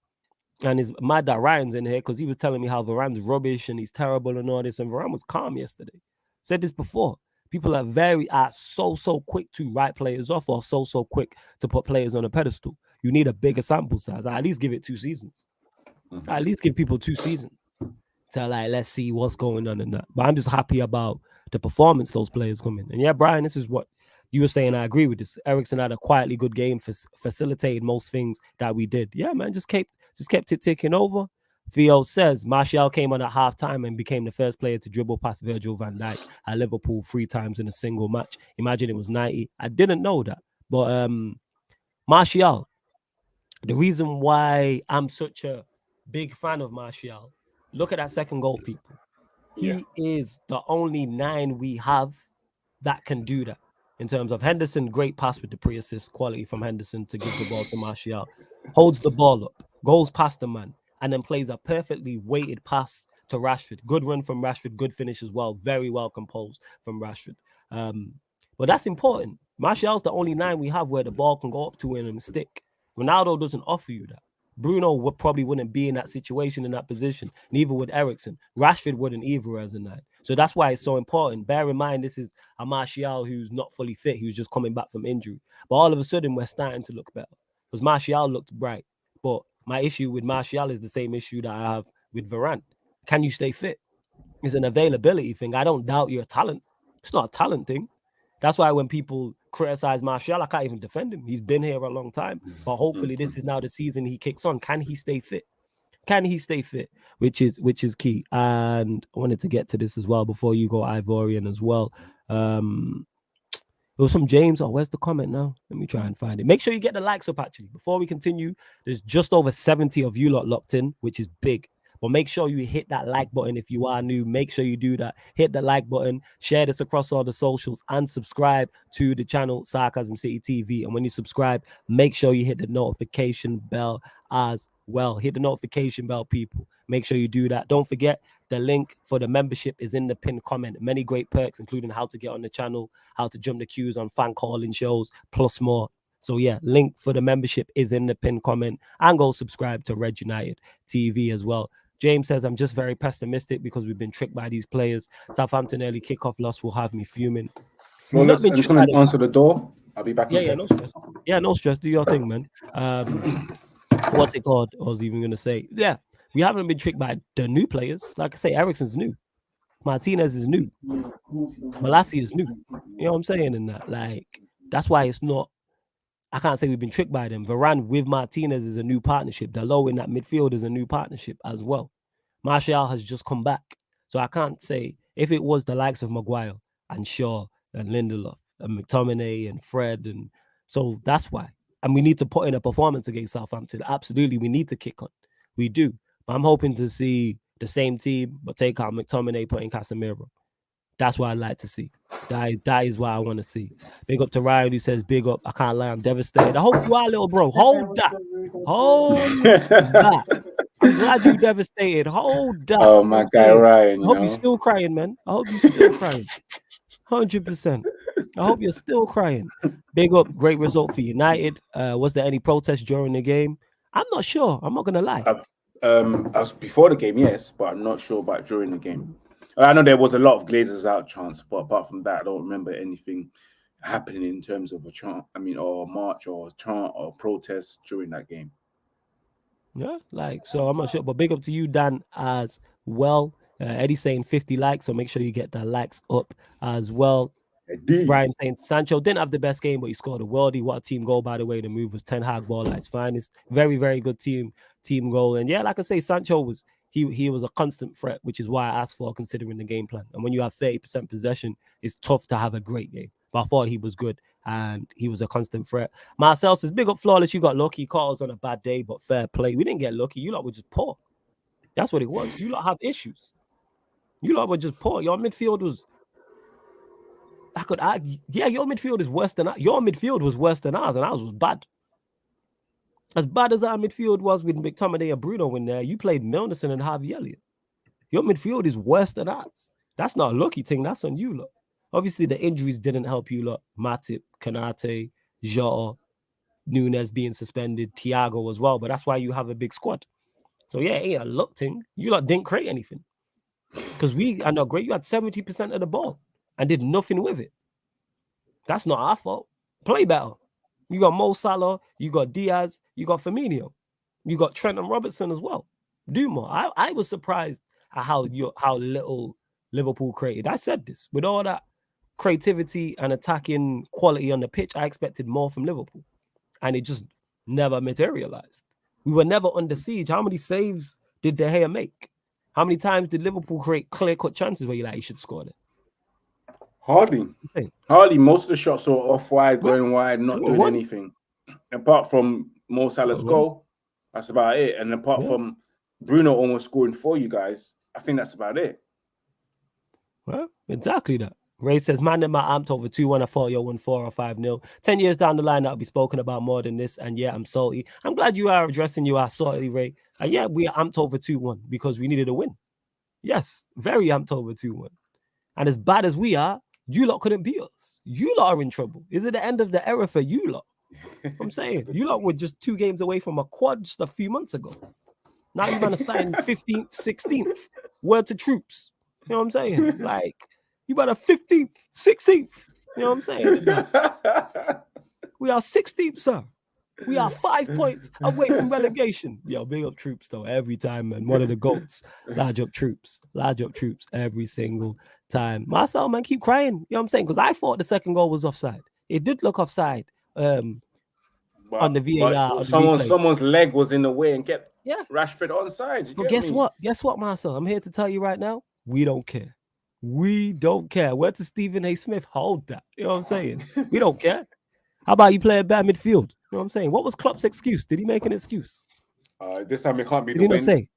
And it's mad that Ryan's in here because he was telling me how Varane's rubbish and he's terrible and all this. And Varane was calm yesterday. Said this before. People are so quick to write players off or so quick to put players on a pedestal. You need a bigger sample size. At least give it 2 seasons. At least give people 2 seasons to let's see what's going on in that. But I'm just happy about the performance those players come in. And yeah, Brian, this is what you were saying. I agree with this. Eriksen had a quietly good game, facilitated most things that we did. Yeah, man, just kept it ticking over. Theo says Martial came on at halftime and became the first player to dribble past Virgil van Dijk at Liverpool 3 times in a single match. Imagine it was 90. I didn't know that. But Martial, the reason why I'm such a big fan of Martial, look at that second goal, people. He is the only 9 we have that can do that. In terms of Henderson, great pass with the pre-assist quality from Henderson to give the ball to Martial. Holds the ball up, goes past the man, and then plays a perfectly weighted pass to Rashford. Good run from Rashford, good finish as well. Very well composed from Rashford. But that's important. Martial's the only 9 we have where the ball can go up to him and stick. Ronaldo doesn't offer you that. Bruno wouldn't be in that situation, in that position. Neither would Eriksen. Rashford wouldn't either as a 9. So that's why it's so important. Bear in mind, this is a Martial who's not fully fit. He was just coming back from injury. But all of a sudden, we're starting to look better. Because Martial looked bright. But my issue with Martial is the same issue that I have with Varane. Can you stay fit? It's an availability thing. I don't doubt your talent. It's not a talent thing. That's why when people criticize Martial, I can't even defend him. He's been here a long time. But hopefully this is now the season he kicks on. Can he stay fit? Can he stay fit? Which is key. And I wanted to get to this as well before you go Ivorian as well. It was from James. Oh, where's the comment now? Let me try and find it. Make sure you get the likes up, actually. Before we continue, there's just over 70 of you lot locked in, which is big. But make sure you hit that like button if you are new. Make sure you do that. Hit the like button, share this across all the socials, and subscribe to the channel Sarcasm City TV. And when you subscribe, make sure you hit the notification bell as well. Hit the notification bell, people. Make sure you do that. Don't forget, the link for the membership is in the pinned comment. Many great perks, including how to get on the channel, how to jump the queues on fan calling shows, plus more. So yeah, link for the membership is in the pinned comment. And go subscribe to Red United TV as well. James says, I'm just very pessimistic because we've been tricked by these players. Southampton early kickoff loss will have me fuming. Well, I'm just going to answer the door. I'll be back in a second. No stress. Yeah, no stress. Do your thing, man. What's it called? I was even going to say, yeah, we haven't been tricked by the new players. Like I say, Eriksen's new. Martinez is new. Malassi is new. You know what I'm saying? And that, like, that's why it's not I can't say we've been tricked by them. Varane with Martinez is a new partnership. Dalot in that midfield is a new partnership as well. Martial has just come back. So I can't say if it was the likes of Maguire and Shaw and Lindelof and McTominay and Fred. And so that's why. And we need to put in a performance against Southampton. Absolutely, we need to kick on. We do. But I'm hoping to see the same team, but take out McTominay, put in Casemiro. That's what I'd like to see. That is what I want to see. Big up to Ryan who says, big up. I can't lie, I'm devastated. I hope you are, little bro. Hold that. Hold that. I'm glad you devastated. Hold that. Oh, my guy Ryan. I hope you're still crying, man. I hope you're still crying. 100%. I hope you're still crying. Big up, great result for United. Was there any protest during the game? I'm not sure. I'm not gonna lie. I was before the game, yes, but I'm not sure about during the game. I know there was a lot of Glazers out chants, but apart from that, I don't remember anything happening in terms of a chant. I mean, or a march or a chant or protest during that game. Yeah, like, so I'm not sure, but big up to you, Dan, as well. Eddie saying 50 likes, so make sure you get the likes up as well. Brian saying Sancho didn't have the best game, but he scored a worldie. What a team goal, by the way. The move was Ten Hag ball at its finest. Very, very good team goal. And yeah, like I say, Sancho was he was a constant threat, which is why I asked for considering the game plan. And when you have 30% possession, it's tough to have a great game. But I thought he was good and he was a constant threat. Marcel says, big up Flawless. You got lucky. Caught us on a bad day, but fair play. We didn't get lucky. You lot were just poor. That's what it was. You lot have issues. You lot were just poor. Your midfield was. Your midfield is worse than your midfield was worse than ours, and ours was bad. As bad as our midfield was with McTominay and Bruno in there, you played Milnerson and Harvey Elliott. Your midfield is worse than ours. That's not a lucky thing. That's on you, look. Obviously, the injuries didn't help you, look. Matip, Kanate, Jota, Nunes being suspended, Thiago as well. But that's why you have a big squad. So yeah, it ain't a luck thing. You lot didn't create anything. Because we are not great. You had 70% of the ball and did nothing with it. That's not our fault. Play better. You got Mo Salah, you got Diaz, you got Firmino, you got Trent and Robertson as well. Do more. I was surprised at how little Liverpool created. I said this. With all that creativity and attacking quality on the pitch, I expected more from Liverpool. And it just never materialized. We were never under siege. How many saves did De Gea make? How many times did Liverpool create clear-cut chances where you're like, you should score it? Hardly. Most of the shots were off wide, going wide, not doing anything. Apart from Mo Salah's goal, that's about it. And apart from Bruno almost scoring for you guys, I think that's about it. Well, exactly that. Ray says, ManDem amped over 2-1. I thought you won 4 or 5-0. 10 years down the line, that'll be spoken about more than this. And yeah, I'm salty. I'm glad you are addressing you are salty, Ray. And yeah, we are amped over 2-1 because we needed a win. Yes, very amped over 2-1. And as bad as we are, you lot couldn't beat us. You lot are in trouble. Is it the end of the era for you lot? I'm saying, you lot were just 2 games away from a quad just a few months ago. Now you're going to sign 15th, 16th. Word to troops. You know what I'm saying? Like, you got a 15th, 16th. You know what I'm saying? We are 16th, sir. We are 5 points away from relegation. Yo, big up troops, though, every time, man. One of the GOATs. Large up troops every single time. Marcel, man, keep crying. You know what I'm saying? Because I thought the second goal was offside. It did look offside on the VAR. Someone's leg was in the way and kept Rashford onside. But guess what? Guess what, Marcel? I'm here to tell you right now, we don't care. We don't care. Where to Stephen A. Smith? Hold that. You know what I'm saying? We don't care. How about you play a bad midfield? You know what I'm saying? What was Klopp's excuse? Did he make an excuse? This time it can't be the wind.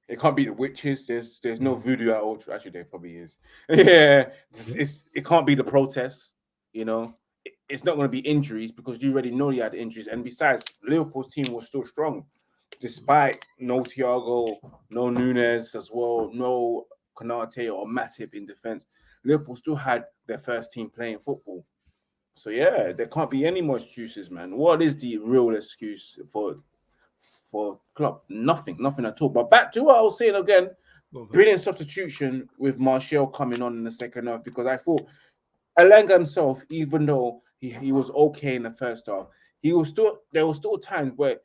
It can't be the witches. There's no voodoo at all. Actually, there probably is. Yeah, it can't be the protests. You know, it's not going to be injuries because you already know you had injuries. And besides, Liverpool's team was still strong, despite no Thiago, no Nunes as well, no Kanate or Matip in defense. Liverpool still had their first team playing football. So yeah, there can't be any more excuses, man. What is the real excuse for Klopp? Nothing at all. But back to what I was saying again, brilliant substitution with Martial coming on in the second half, because I thought Elanga himself, even though he was okay in the first half, there were still times where,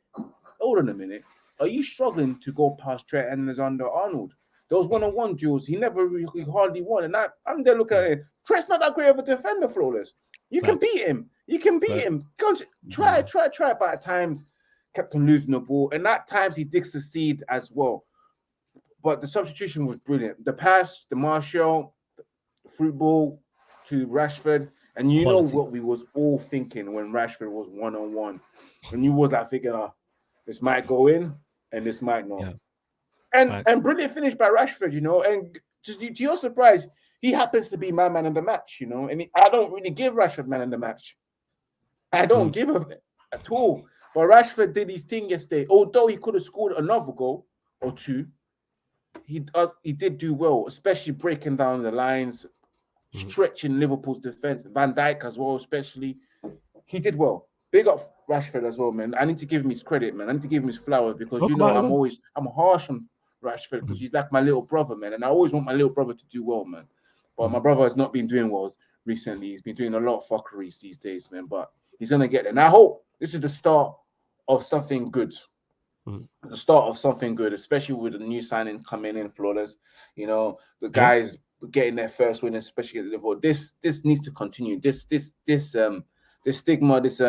hold on a minute, are you struggling to go past Trent Alexander-Arnold? Those one-on-one duels, he hardly won. And I'm there looking at it. Trent's not that great of a defender, Flawless. You can beat him. You can beat him. Go on, try. But at times, kept on losing the ball. And at times, he did succeed as well. But the substitution was brilliant. The pass, the Martial, the through ball to Rashford. And you know what we was all thinking when Rashford was one-on-one. And you was like thinking, this might go in and this might not. Yeah. And brilliant finish by Rashford, you know. And just to your surprise, he happens to be my man of the match, you know. And I don't really give Rashford man of the match. I don't give him at all. But Rashford did his thing yesterday. Although he could have scored another goal or two, he did do well, especially breaking down the lines, stretching Liverpool's defense. Van Dijk as well, especially. He did well. Big up Rashford as well, man. I need to give him his credit, man. I need to give him his flowers because you know I'm harsh on Rashford because he's like my little brother, man. And I always want my little brother to do well, man. But my brother has not been doing well recently. He's been doing a lot of fuckeries these days, man. But he's gonna get there. And I hope this is the start of something good. The start of something good, especially with the new signing coming in, Flawless. You know, the guys getting their first win, especially at Liverpool. This needs to continue. This stigma, this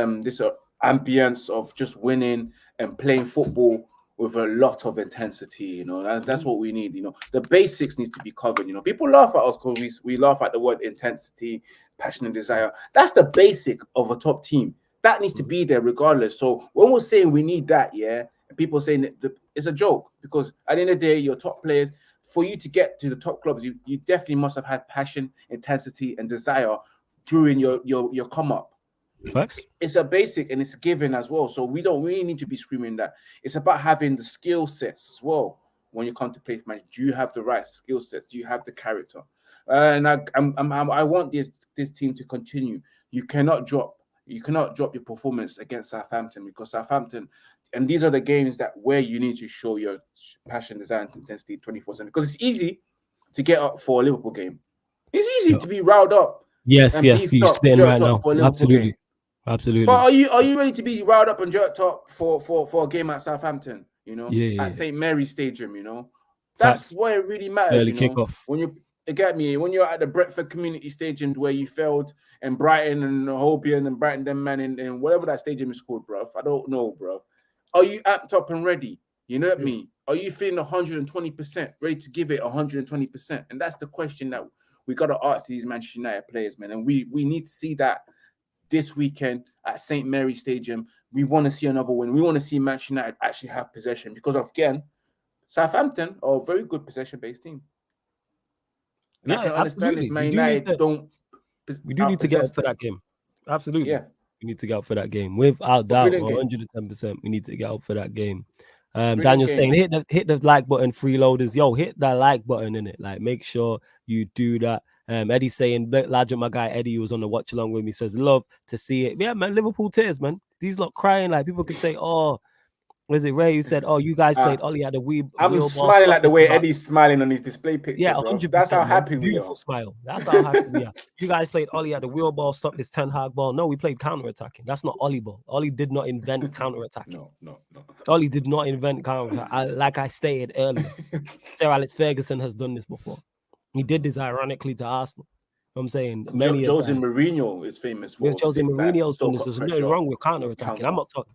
ambience of just winning and playing football with a lot of intensity, you know, that's what we need, you know. The basics needs to be covered, you know. People laugh at us because we laugh at the word intensity, passion and desire. That's the basic of a top team. That needs to be there regardless. So when we're saying we need that, and people saying that it's a joke because at the end of the day, your top players, for you to get to the top clubs, you definitely must have had passion, intensity, and desire during your come up. Facts. It's a basic and it's given as well. So we don't really need to be screaming that. It's about having the skill sets as well. When you come to play match, do you have the right skill sets? Do you have the character? And I want this team to continue. You cannot drop your performance against Southampton because Southampton, and these are the games where you need to show your passion, desire, and intensity 24/7. Because it's easy to get up for a Liverpool game. It's easy to be riled up. Yes, you're spitting right now. Absolutely. But are you ready to be riled up and jerked up for a game at Southampton? You know, at St. Mary's Stadium. You know, that's why it really matters. Early kickoff. When when you're at the Brentford Community Stadium where you failed, and Brighton and Hobian and Brighton them man and whatever that stadium is called, bro. I don't know, bro. Are you amped up and ready? You know what I mean? Are you feeling 120% ready to give it 120%? And that's the question that we got to ask these Manchester United players, man. And we need to see that this weekend at St. Mary's Stadium. We want to see another win. We want to see Manchester United actually have possession because, again, Southampton are a very good possession-based team. And I can understand if Man United don't. We do need to get up for that game. Absolutely. Yeah. We need to get up for that game. Without doubt, 110%, we need to get up for that game. Daniel's saying, hit the like button, freeloaders. Yo, hit that like button in it. Like, make sure you do that. Eddie's saying, Ladra, my guy Eddie, who was on the watch along with me, says, love to see it. Yeah, man, Liverpool tears, man. These lot crying. Like, people could say, was it Ray who said, you guys played Ollie at the wheel. I'm smiling like the way Eddie's smiling on his display picture. Yeah, 100%. That's how happy we are. Beautiful smile. That's how happy we are. You guys played Ollie at the wheel ball, stop this Ten Hag ball. No, we played counter-attacking. That's not Ollie ball. Ollie did not invent counter-attacking. No. Ollie did not invent counter-attacking. Like I stated earlier, Sir Alex Ferguson has done this before. He did this ironically to Arsenal. You know what I'm saying? Jose Mourinho is famous for. Yes, Jose Mourinho's done this. There's nothing wrong with counter-attacking. I'm not talking.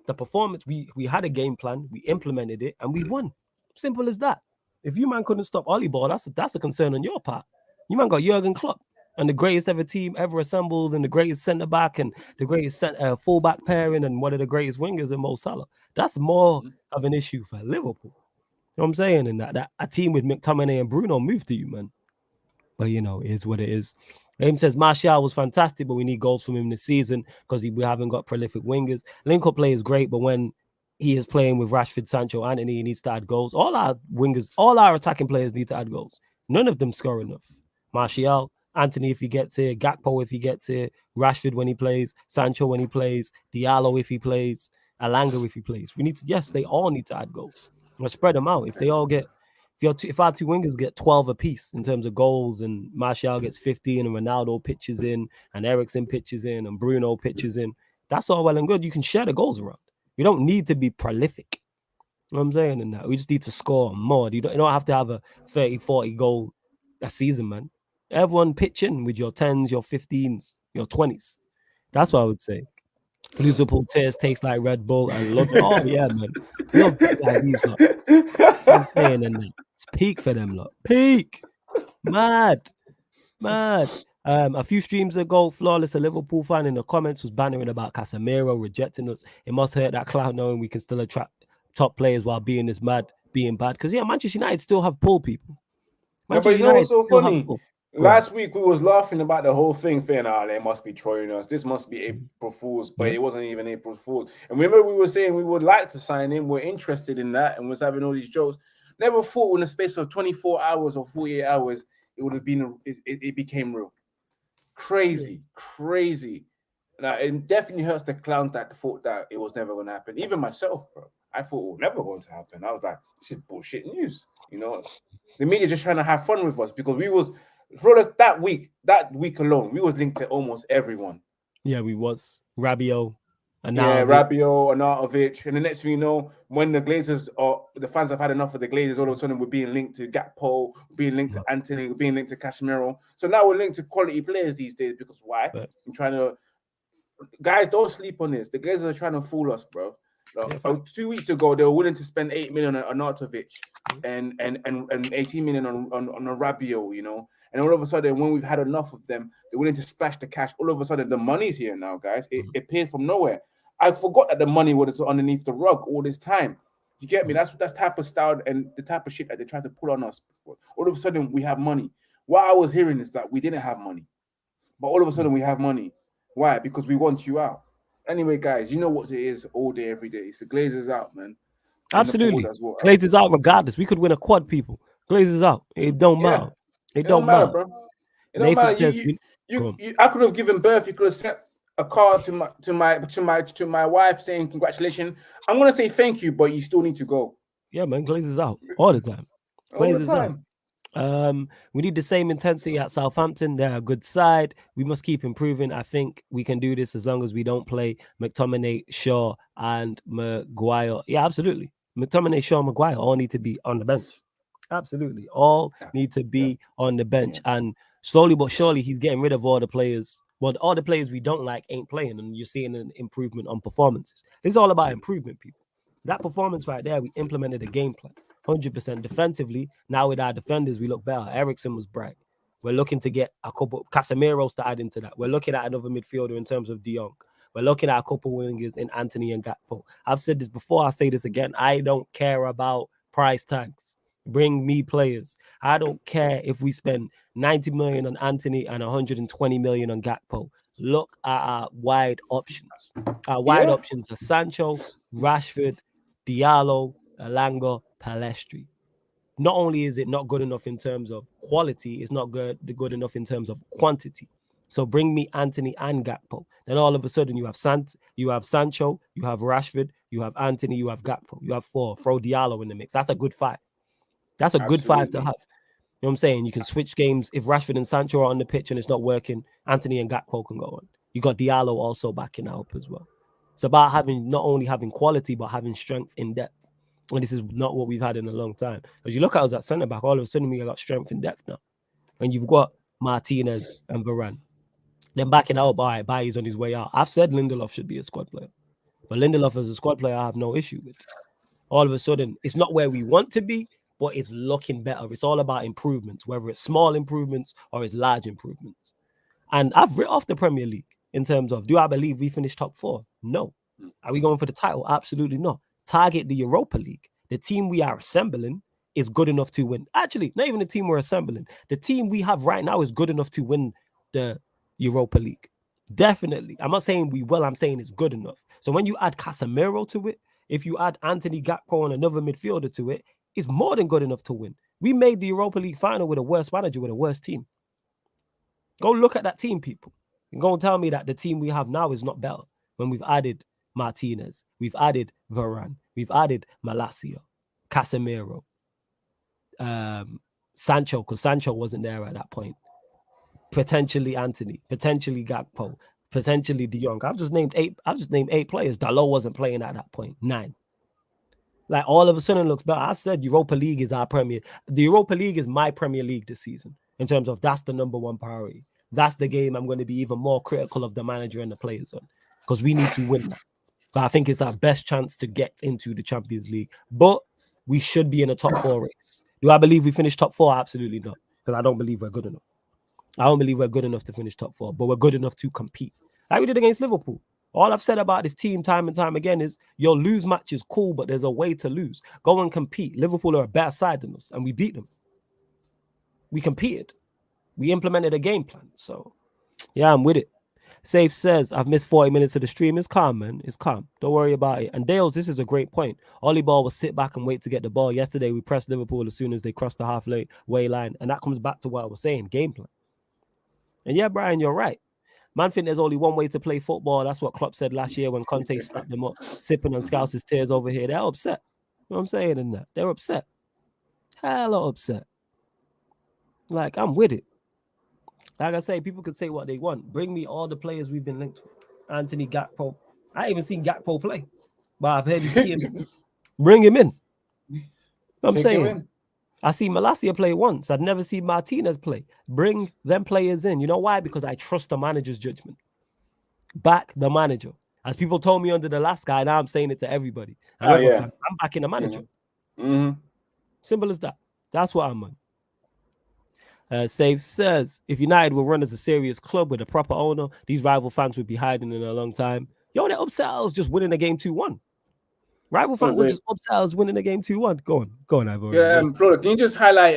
The performance, we had a game plan, we implemented it, and we won. Simple as that. If you man couldn't stop Ollie ball, that's a concern on your part. You man got Jurgen Klopp and the greatest ever team ever assembled, and the greatest centre back and the greatest fullback pairing, and one of the greatest wingers in Mo Salah. That's more of an issue for Liverpool. You know what I'm saying? And that a team with McTominay and Bruno moved to you, man. But, you know, it is what it is. Aim says Martial was fantastic, but we need goals from him this season because we haven't got prolific wingers. Link-up play is great, but when he is playing with Rashford, Sancho, Anthony, he needs to add goals. All our wingers, all our attacking players need to add goals. None of them score enough. Martial, Anthony if he gets here, Gakpo if he gets here, Rashford when he plays, Sancho when he plays, Diallo if he plays, Alanga if he plays. They all need to add goals. Let's spread them out. If they all get... If our two wingers get 12 apiece in terms of goals, and Martial gets 15, and Ronaldo pitches in, and Eriksen pitches in, and Bruno pitches in, that's all well and good. You can share the goals around. You don't need to be prolific. You know what I'm saying? And that we just need to score more. You don't have to have a 30, 40 goal a season, man. Everyone pitch in with your 10s, your 15s, your 20s. That's what I would say. Liverpool tears tastes like Red Bull and love it. Oh yeah, man. Love like these lot. I'm saying in that. It's peak for them lot. Peak. Mad. A few streams ago, Flawless, a Liverpool fan in the comments, was bantering about Casemiro rejecting us. It must hurt that clown knowing we can still attract top players while being bad. Because Manchester United still have pull people. No, but you know what's so funny? Go Last week we was laughing about the whole thing, saying, they must be trolling us. This must be April Fool's, but it wasn't even April Fool's. And remember, we were saying we would like to sign him, we're interested in that, and was having all these jokes. Never thought in the space of 24 hours or 48 hours, it would have been, it became real. Crazy. Now, it definitely hurts the clowns that thought that it was never going to happen. Even myself, bro. I thought it was never going to happen. I was like, this is bullshit news. You know, the media just trying to have fun with us because we was, for us that week alone, we was linked to almost everyone. Yeah, we was. Rabiot. Rabiot, Arnautovic. And the next thing you know, when the Glazers or the fans have had enough of the Glazers, all of a sudden we're being linked to Gakpo, being linked to Anthony, being linked to Casemiro. So now we're linked to quality players these days because why? I'm trying to... Guys, don't sleep on this. The Glazers are trying to fool us, bro. 2 weeks ago, they were willing to spend 8 million on Arnautovic and 18 million on a Rabiot, you know. And all of a sudden, when we've had enough of them, they're willing to splash the cash. All of a sudden, the money's here now, guys. It appeared from nowhere. I forgot that the money was underneath the rug all this time. You get me? That's type of style and the type of shit that they try to pull on us. All of a sudden, we have money. What I was hearing is that we didn't have money. But all of a sudden, we have money. Why? Because we want you out. Anyway, guys, you know what it is all day, every day. It's the Glazers out, man. Absolutely. Glazers out regardless. We could win a quad, people. Glazers out. It don't matter. It don't matter, bro. It don't matter. I could have given birth. You could have sent a card to my wife saying congratulations. I'm gonna say thank you, but you still need to go. Yeah, man. Glazers out all the time. Glazers out. We need the same intensity at Southampton. They're a good side. We must keep improving. I think we can do this as long as we don't play McTominay, Shaw, and Maguire. Yeah, absolutely. McTominay, Shaw, Maguire all need to be on the bench. Absolutely. All need to be on the bench. And slowly but surely, he's getting rid of all the players. Well, all the players we don't like ain't playing, and you're seeing an improvement on performances. It's all about improvement, people. That performance right there, we implemented a game plan. 100% defensively. Now with our defenders, we look better. Ericsson was bright. We're looking to get a couple Casemiro's to add into that. We're looking at another midfielder in terms of De Jong. We're looking at a couple wingers in Anthony and Gakpo. I've said this before. I'll say this again. I don't care about price tags. Bring me players. I don't care if we spend 90 million on Anthony and 120 million on Gakpo. Look at our wide options. Our wide options are Sancho, Rashford, Diallo, Elanga, Palestri. Not only is it not good enough in terms of quality, it's not good enough in terms of quantity. So bring me Anthony and Gakpo. Then all of a sudden you have Sancho, you have Rashford, you have Anthony, you have Gakpo. You have 4. Throw Diallo in the mix. That's a good 5. That's a good 5 to have. You know what I'm saying? You can switch games. If Rashford and Sancho are on the pitch and it's not working, Anthony and Gakpo can go on. You got Diallo also backing up as well. It's about not only having quality, but having strength in depth. And this is not what we've had in a long time. As you look at us at centre-back, all of a sudden we got strength in depth now. And you've got Martinez and Varane. Then backing out Bailly's on his way out. I've said Lindelof should be a squad player. But Lindelof as a squad player, I have no issue with. All of a sudden, it's not where we want to be, but it's looking better. It's all about improvements, whether it's small improvements or it's large improvements. And I've written off the Premier League in terms of, do I believe we finished top 4? No. Are we going for the title? Absolutely not. Target the Europa League. The team we are assembling is good enough to win. Actually, not even the team we're assembling. The team we have right now is good enough to win the Europa League. Definitely. I'm not saying we will. I'm saying it's good enough. So when you add Casemiro to it, if you add Anthony Gakpo and another midfielder to it, it's more than good enough to win. We made the Europa League final with a worse manager, with a worse team. Go look at that team, people. And go and tell me that the team we have now is not better when we've added Martinez, we've added Varane, we've added Malacia, Casemiro, Sancho, because Sancho wasn't there at that point. Potentially Anthony, potentially Gakpo, potentially De Jong. I've just named 8 players. Dalot wasn't playing at that point. 9. Like all of a sudden it looks better. I've said Europa League is our Premier. The Europa League is my Premier League this season. in terms of that's the number one priority. That's the game I'm going to be even more critical of the manager and the players on, because we need to win that. But I think it's our best chance to get into the Champions League. But we should be in a top 4 race. Do I believe we finish top 4? Absolutely not, because I don't believe we're good enough. I don't believe we're good enough to finish top 4, but we're good enough to compete. Like we did against Liverpool. All I've said about this team time and time again is your lose match is cool, but there's a way to lose. Go and compete. Liverpool are a better side than us, and we beat them. We competed. We implemented a game plan. So, yeah, I'm with it. Safe says, I've missed 40 minutes of the stream. It's calm, man. It's calm. Don't worry about it. And Dales, this is a great point. Ollie Ball will sit back and wait to get the ball. Yesterday, we pressed Liverpool as soon as they crossed the halfway line. And that comes back to what I was saying, game plan. And yeah, Brian, you're right. Man, think there's only one way to play football. That's what Klopp said last year when Conte slapped them up, sipping on Scouse's tears over here. They're upset. You know what I'm saying in that? They're upset. Hella upset. Like, I'm with it. Like I say, people can say what they want. Bring me all the players we've been linked with. Anthony Gakpo. I ain't even seen Gakpo play, but I've heard he's key. Bring him in. You know what I'm saying? I see Malacia play once. I'd never seen Martinez play. Bring them players in. You know why? Because I trust the manager's judgment. Back the manager. As people told me under the last guy, now I'm saying it to everybody. I'm backing the manager. Simple as that. That's what I'm on. Save says, if United will run as a serious club with a proper owner, these rival fans would be hiding in a long time. Yo, they're upset us just winning a game 2-1. Rival fans are just upset us winning a game 2-1. Go on, Ivor. Yeah, Florida, can you just highlight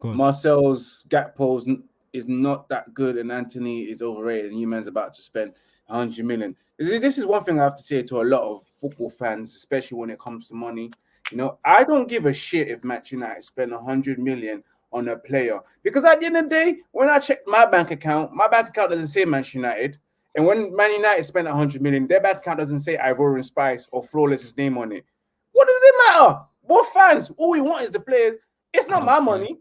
Marcel's Gakpo's is not that good and Anthony is overrated and you man's about to spend 100 million. This is one thing I have to say to a lot of football fans, especially when it comes to money. You know, I don't give a shit if Manchester United spend 100 million on a player, because at the end of the day, when I check my bank account doesn't say Manchester United. And when Man United spent 100 million, their bank account doesn't say Ivorian Spice or Flawless's name on it. What does it matter? We're fans. All we want is the players. It's not my money.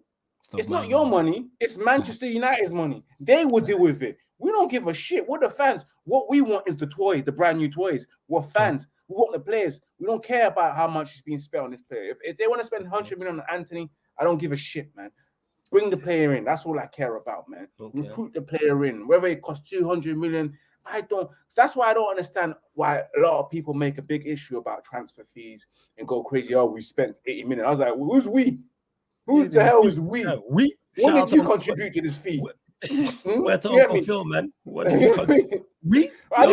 It's not your money. It's Manchester United's money. They will deal with it. We don't give a shit. We're the fans. What we want is the toys, the brand new toys. We're fans. We want the players. We don't care about how much is being spent on this player. If they want to spend 100 million on Anthony, I don't give a shit, man. Bring the player in. That's all I care about, man. Okay. Recruit the player in. Whether it costs 200 million, I don't. That's why I don't understand why a lot of people make a big issue about transfer fees and go crazy. Oh, we spent 80 million. I was like, well, who's we? Who the hell is we? We. What did you contribute to this fee? Where to Uncle Phil, man? What did you contribute? We? I'm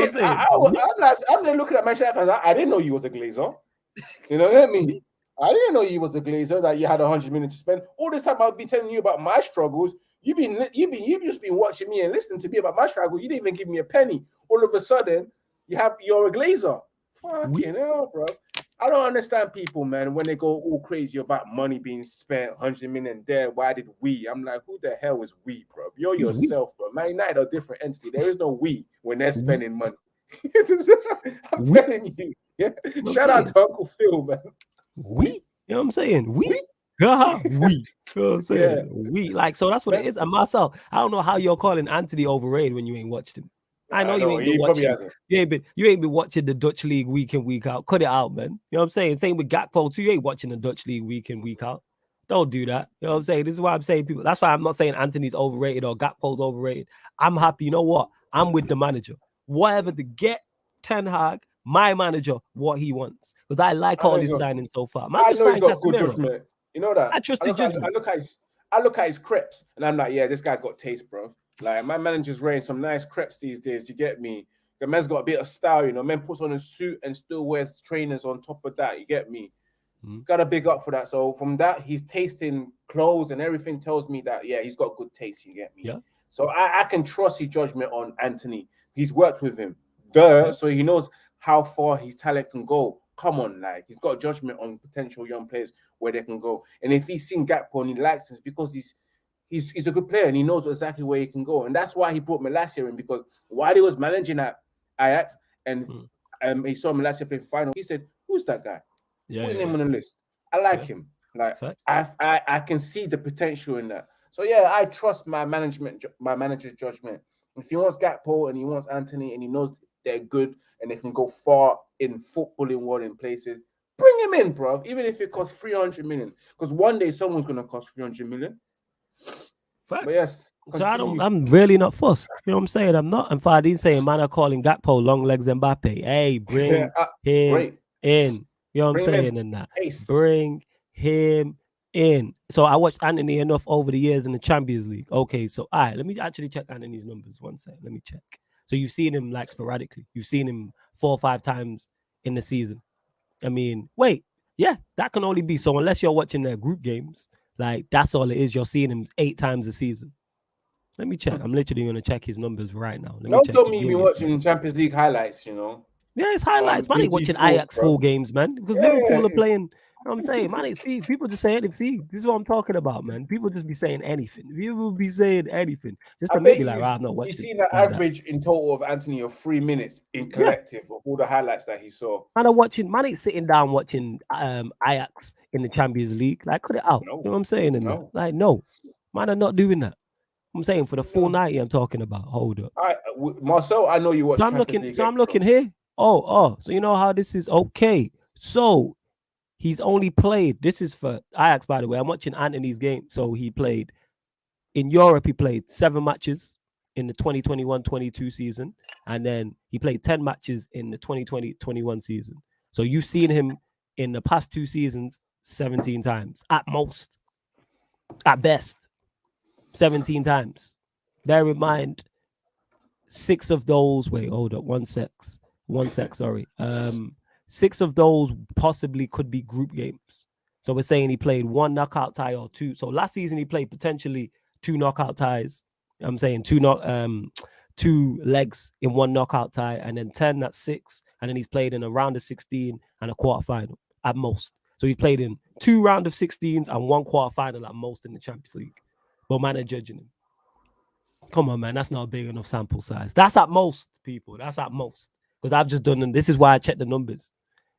there looking at my chef and I didn't know you was a Glazer. You know what I mean? I didn't know you was a Glazer, that you had 100 million to spend. All this time I've been telling you about my struggles. You've just been watching me and listening to me about my struggle. You didn't even give me a penny. All of a sudden, you're a Glazer. Fucking hell, bro. I don't understand people, man, when they go all crazy about money being spent, 100 million there. Why did we? I'm like, who the hell is we, bro? You're yourself, bro. Man United are a different entity. There is no we when they're spending money. I'm telling you. Yeah. Shout out to Uncle Phil, man. We? You know what I'm saying? We? We. You know what I'm saying? Yeah. We. Like, so that's what it is. And Marcel, I don't know how you're calling Anthony overrated when you ain't watched him. I know you ain't been watching. You ain't been watching the Dutch league week in, week out. Cut it out, man. You know what I'm saying? Same with Gakpo too. You ain't watching the Dutch league week in, week out. Don't do that. You know what I'm saying? This is why I'm saying people. That's why I'm not saying Anthony's overrated or Gakpo's overrated. I'm happy. You know what? I'm with the manager. Whatever to get Ten Hag, my manager, what he wants. Because I like all his signings so far. Man, I know he's got good judgment. You know that. I trust his judgment. I look at his crepes and I'm like, yeah, this guy's got taste, bro. Like, my manager's wearing some nice crepes these days. You get me? The man's got a bit of style, you know. Man puts on a suit and still wears trainers on top of that. You get me? Got to big up for that. So from that, he's tasting clothes and everything tells me that, yeah, he's got good taste. You get me? Yeah. So I can trust his judgment on Anthony. He's worked with him. So he knows how far his talent can go. Come on, like, he's got judgment on potential young players where they can go. And if he's seen Gakpo and he likes this, because he's a good player and he knows exactly where he can go. And that's why he brought Malacia in, because while he was managing at Ajax and he saw Malacia play final, he said, who's that guy? Put his name on the list. I like him. Like, I can see the potential in that. So yeah, I trust my manager's judgment. If he wants Gakpo and he wants Anthony and he knows they're good and they can go far in footballing world in places, bring him in, bro. Even if it costs 300 million. Because one day someone's gonna cost 300 million. Facts. But yes, so I'm really not fussed. You know what I'm saying? I'm not. And Fardine saying, man, are calling Gakpo long legs Mbappe. Hey, bring him in. You know what I'm saying? And that. Bring him in. So I watched Anthony enough over the years in the Champions League. Okay, so all right, let me actually check Anthony's numbers. One second. Let me check. So you've seen him like sporadically. You've seen him 4 or 5 times in the season. I mean, wait, yeah, that can only be so unless you're watching their group games, like that's all it is. You're seeing him 8 times a season. Let me check. I'm literally going to check his numbers right now. Don't tell me you've been watching Champions League highlights, you know. Yeah, it's highlights. Man ain't watching Ajax full games, man, because Liverpool are playing. You know what I'm saying, man, see, people just say anything. See, this is what I'm talking about, man. People just be saying anything. People be saying anything just to make me like, I'm not watching. You see the average in total of Anthony of 3 minutes in collective of all the highlights that he saw. Man ain't sitting down watching Ajax in the Champions League. Like, cut it out. No. You know what I'm saying? No. Like, no, man are not doing that. I'm saying for the full 90, I'm talking about. Hold up, Marcel. I know you watch. I'm looking here. So you know how this is. Okay, so he's only played. This is for Ajax, by the way. I'm watching Anthony's game. So he played in Europe. He played 7 matches in the 2021-22 season, and then he played 10 matches in the 2020-21 season. So you've seen him in the past 2 seasons 17 times at most, at best. 17 times. Bear in mind, 6 of those. Wait, hold up. One sec. Sorry. 6 of those possibly could be group games. So we're saying he played 1 knockout tie or 2. So last season he played potentially 2 knockout ties. I'm saying 2 legs in 1 knockout tie, and then 10. That's 6. And then he's played in a round of 16 and a quarterfinal at most. So he's played in 2 round of 16s and 1 quarterfinal at most in the Champions League. But man are judging him. Come on, man. That's not a big enough sample size. That's at most, people. That's at most. Because I've just done, and this is why I checked the numbers.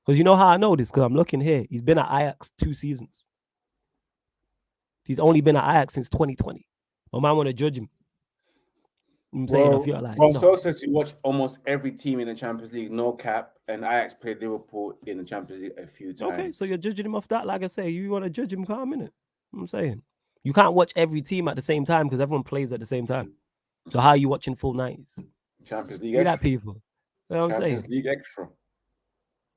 Because you know how I know this? Because I'm looking here. He's been at Ajax 2 seasons. He's only been at Ajax since 2020. But man want to judge him. I'm saying, I feel like. So says you watch almost every team in the Champions League, no cap, and Ajax played Liverpool in the Champions League a few times. Okay, so you're judging him off that. Like I say, you want to judge him, calm in it. I'm saying. You can't watch every team at the same time because everyone plays at the same time. So how are you watching full 90s? Champions League extra. That people. You know what I'm saying? Champions League extra.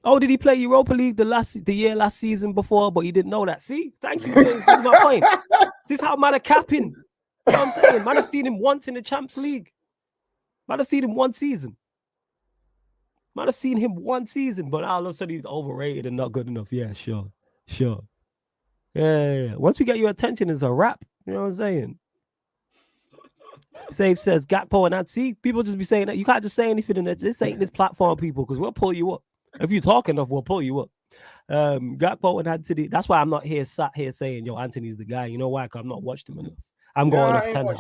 Oh, did he play Europa League the year last season before, but he didn't know that? See? Thank you, James. This is my point. This is how man are capping. You know what I'm saying? Man have seen him once in the Champions League. Man have seen him 1 season. Man have seen him 1 season, but all of a sudden he's overrated and not good enough. Yeah, sure. Yeah. Once we get your attention, it's a wrap. You know what I'm saying? Save says Gakpo and that. See, people just be saying that. You can't just say anything in this. This ain't this platform, people, because we'll pull you up. If you talk enough, we'll pull you up. Gakpo and Anthony. That's why I'm not sat here saying, yo, Anthony's the guy. You know why? Because I've not watched him enough. I'm going off 10 Hag.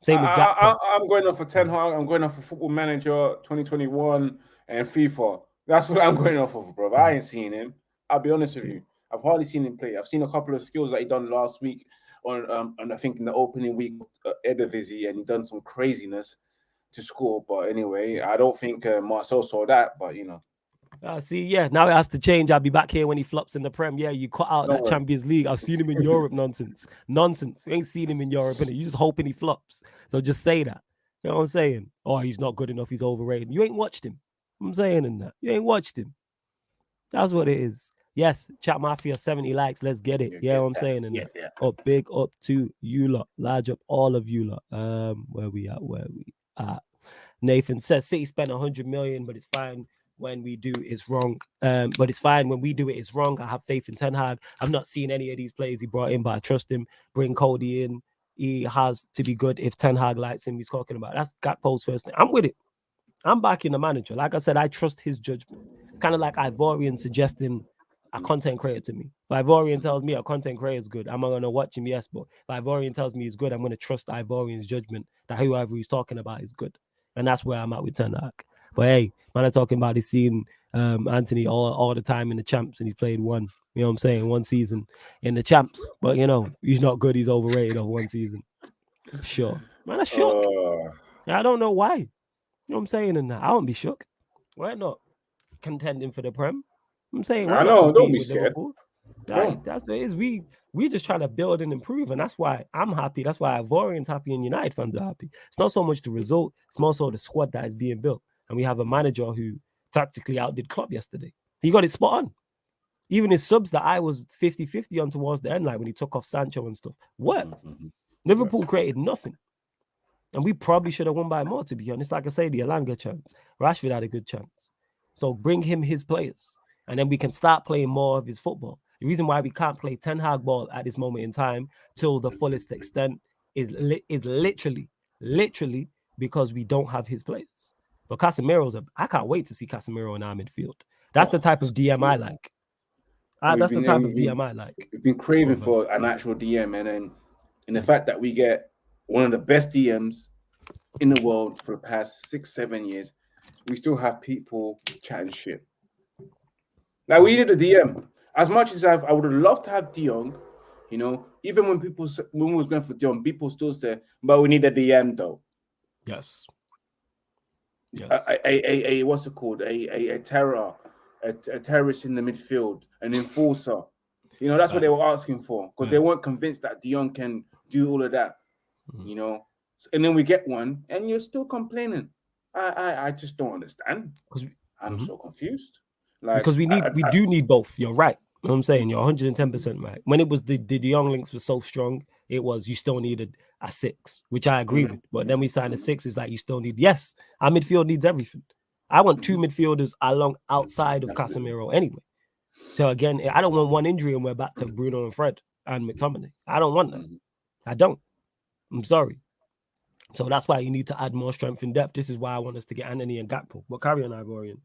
Same with Gakpo. I'm going off for 10 Hag. I'm going off for Football Manager 2021 and FIFA. That's what I'm going off of, bro. I ain't seen him. I'll be honest with you. I've hardly seen him play. I've seen a couple of skills that he done last week on I think in the opening week Eredivisie, and he done some craziness to score. But anyway, I don't think Marcel saw that. But you know, see, yeah, now it has to change. I'll be back here when he flops in the Prem. Yeah, you cut out that Champions League. I've seen him in Europe. Nonsense. You ain't seen him in Europe, innit? You just hoping he flops. So just say that. You know what I'm saying? Oh, he's not good enough. He's overrated. You ain't watched him. I'm saying in that. You ain't watched him. That's what it is. Yes, Chat Mafia 70 likes. Let's get it. Yeah, what I'm saying in that. Up big up to you lot. Large up all of you lot. Where we at? Nathan says City spent 100 million, but it's fine when we do it's wrong. But it's fine when we do it, it's wrong. I have faith in Ten Hag. I've not seen any of these players he brought in, but I trust him. Bring Cody in. He has to be good if Ten Hag likes him. He's talking about that's Gakpo's first thing. I'm with it. I'm backing the manager. Like I said, I trust his judgment. It's kind of like Ivorian suggesting a content creator to me. If Ivorian tells me a content creator is good, I'm going to watch him, yes. But if Ivorian tells me he's good, I'm going to trust Ivorian's judgment that whoever he's talking about is good. And that's where I'm at with Ten Hag. But hey, man, I'm talking about he's seen Anthony all the time in the champs, and he's played 1, you know what I'm saying, 1 season in the champs. But, you know, he's not good. He's overrated of 1 season. Sure. Man, I'm shook. I don't know why. You know what I'm saying? And I won't be shook. We're not contending for the Prem. I'm saying, I know, don't be scared. Liverpool. Like, that's what it is. We just trying to build and improve, and that's why I'm happy. That's why Ivorian's happy and United fans are happy. It's not so much the result; it's more so the squad that is being built, and we have a manager who tactically outdid Klopp yesterday. He got it spot on. Even his subs that I was 50-50 on towards the end, like when he took off Sancho and stuff, worked. Liverpool created nothing. And we probably should have won by more, to be honest. Like I say, the Alanga chance. Rashford had a good chance. So bring him his players. And then we can start playing more of his football. The reason why we can't play Ten Hag ball at this moment in time till the fullest extent is literally because we don't have his players. But Casemiro's I can't wait to see Casemiro in our midfield. That's the type of DM I like. That's the type of DM I like. We've been craving for an actual DM, and then in the fact that we get one of the best DMs in the world for the past 6-7 years, we still have people chatting shit. Like, we need a DM. As much as I would have loved to have De Jong, you know, even when we was going for De Jong, people still say, but we need a DM though. Yes. What's it called? A terror. A terrorist in the midfield, an enforcer. You know, that's what they were asking for, because they weren't convinced that De Jong can do all of that. You know, and then we get one, and you're still complaining. I just don't understand. I'm so confused. Like, because we do need both. You're right. You know what I'm saying? You're 110% right. When it was the De Jong links were so strong, it was you still needed a 6, which I agree with. But then we signed a 6. It's like you still need, yes, our midfield needs everything. I want 2 midfielders along outside of Casemiro anyway. So again, I don't want one injury and we're back to Bruno and Fred and McTominay. I don't want that. I don't. I'm sorry. So that's why you need to add more strength in depth. This is why I want us to get Anthony and Gakpo. But carry on, Ivorian.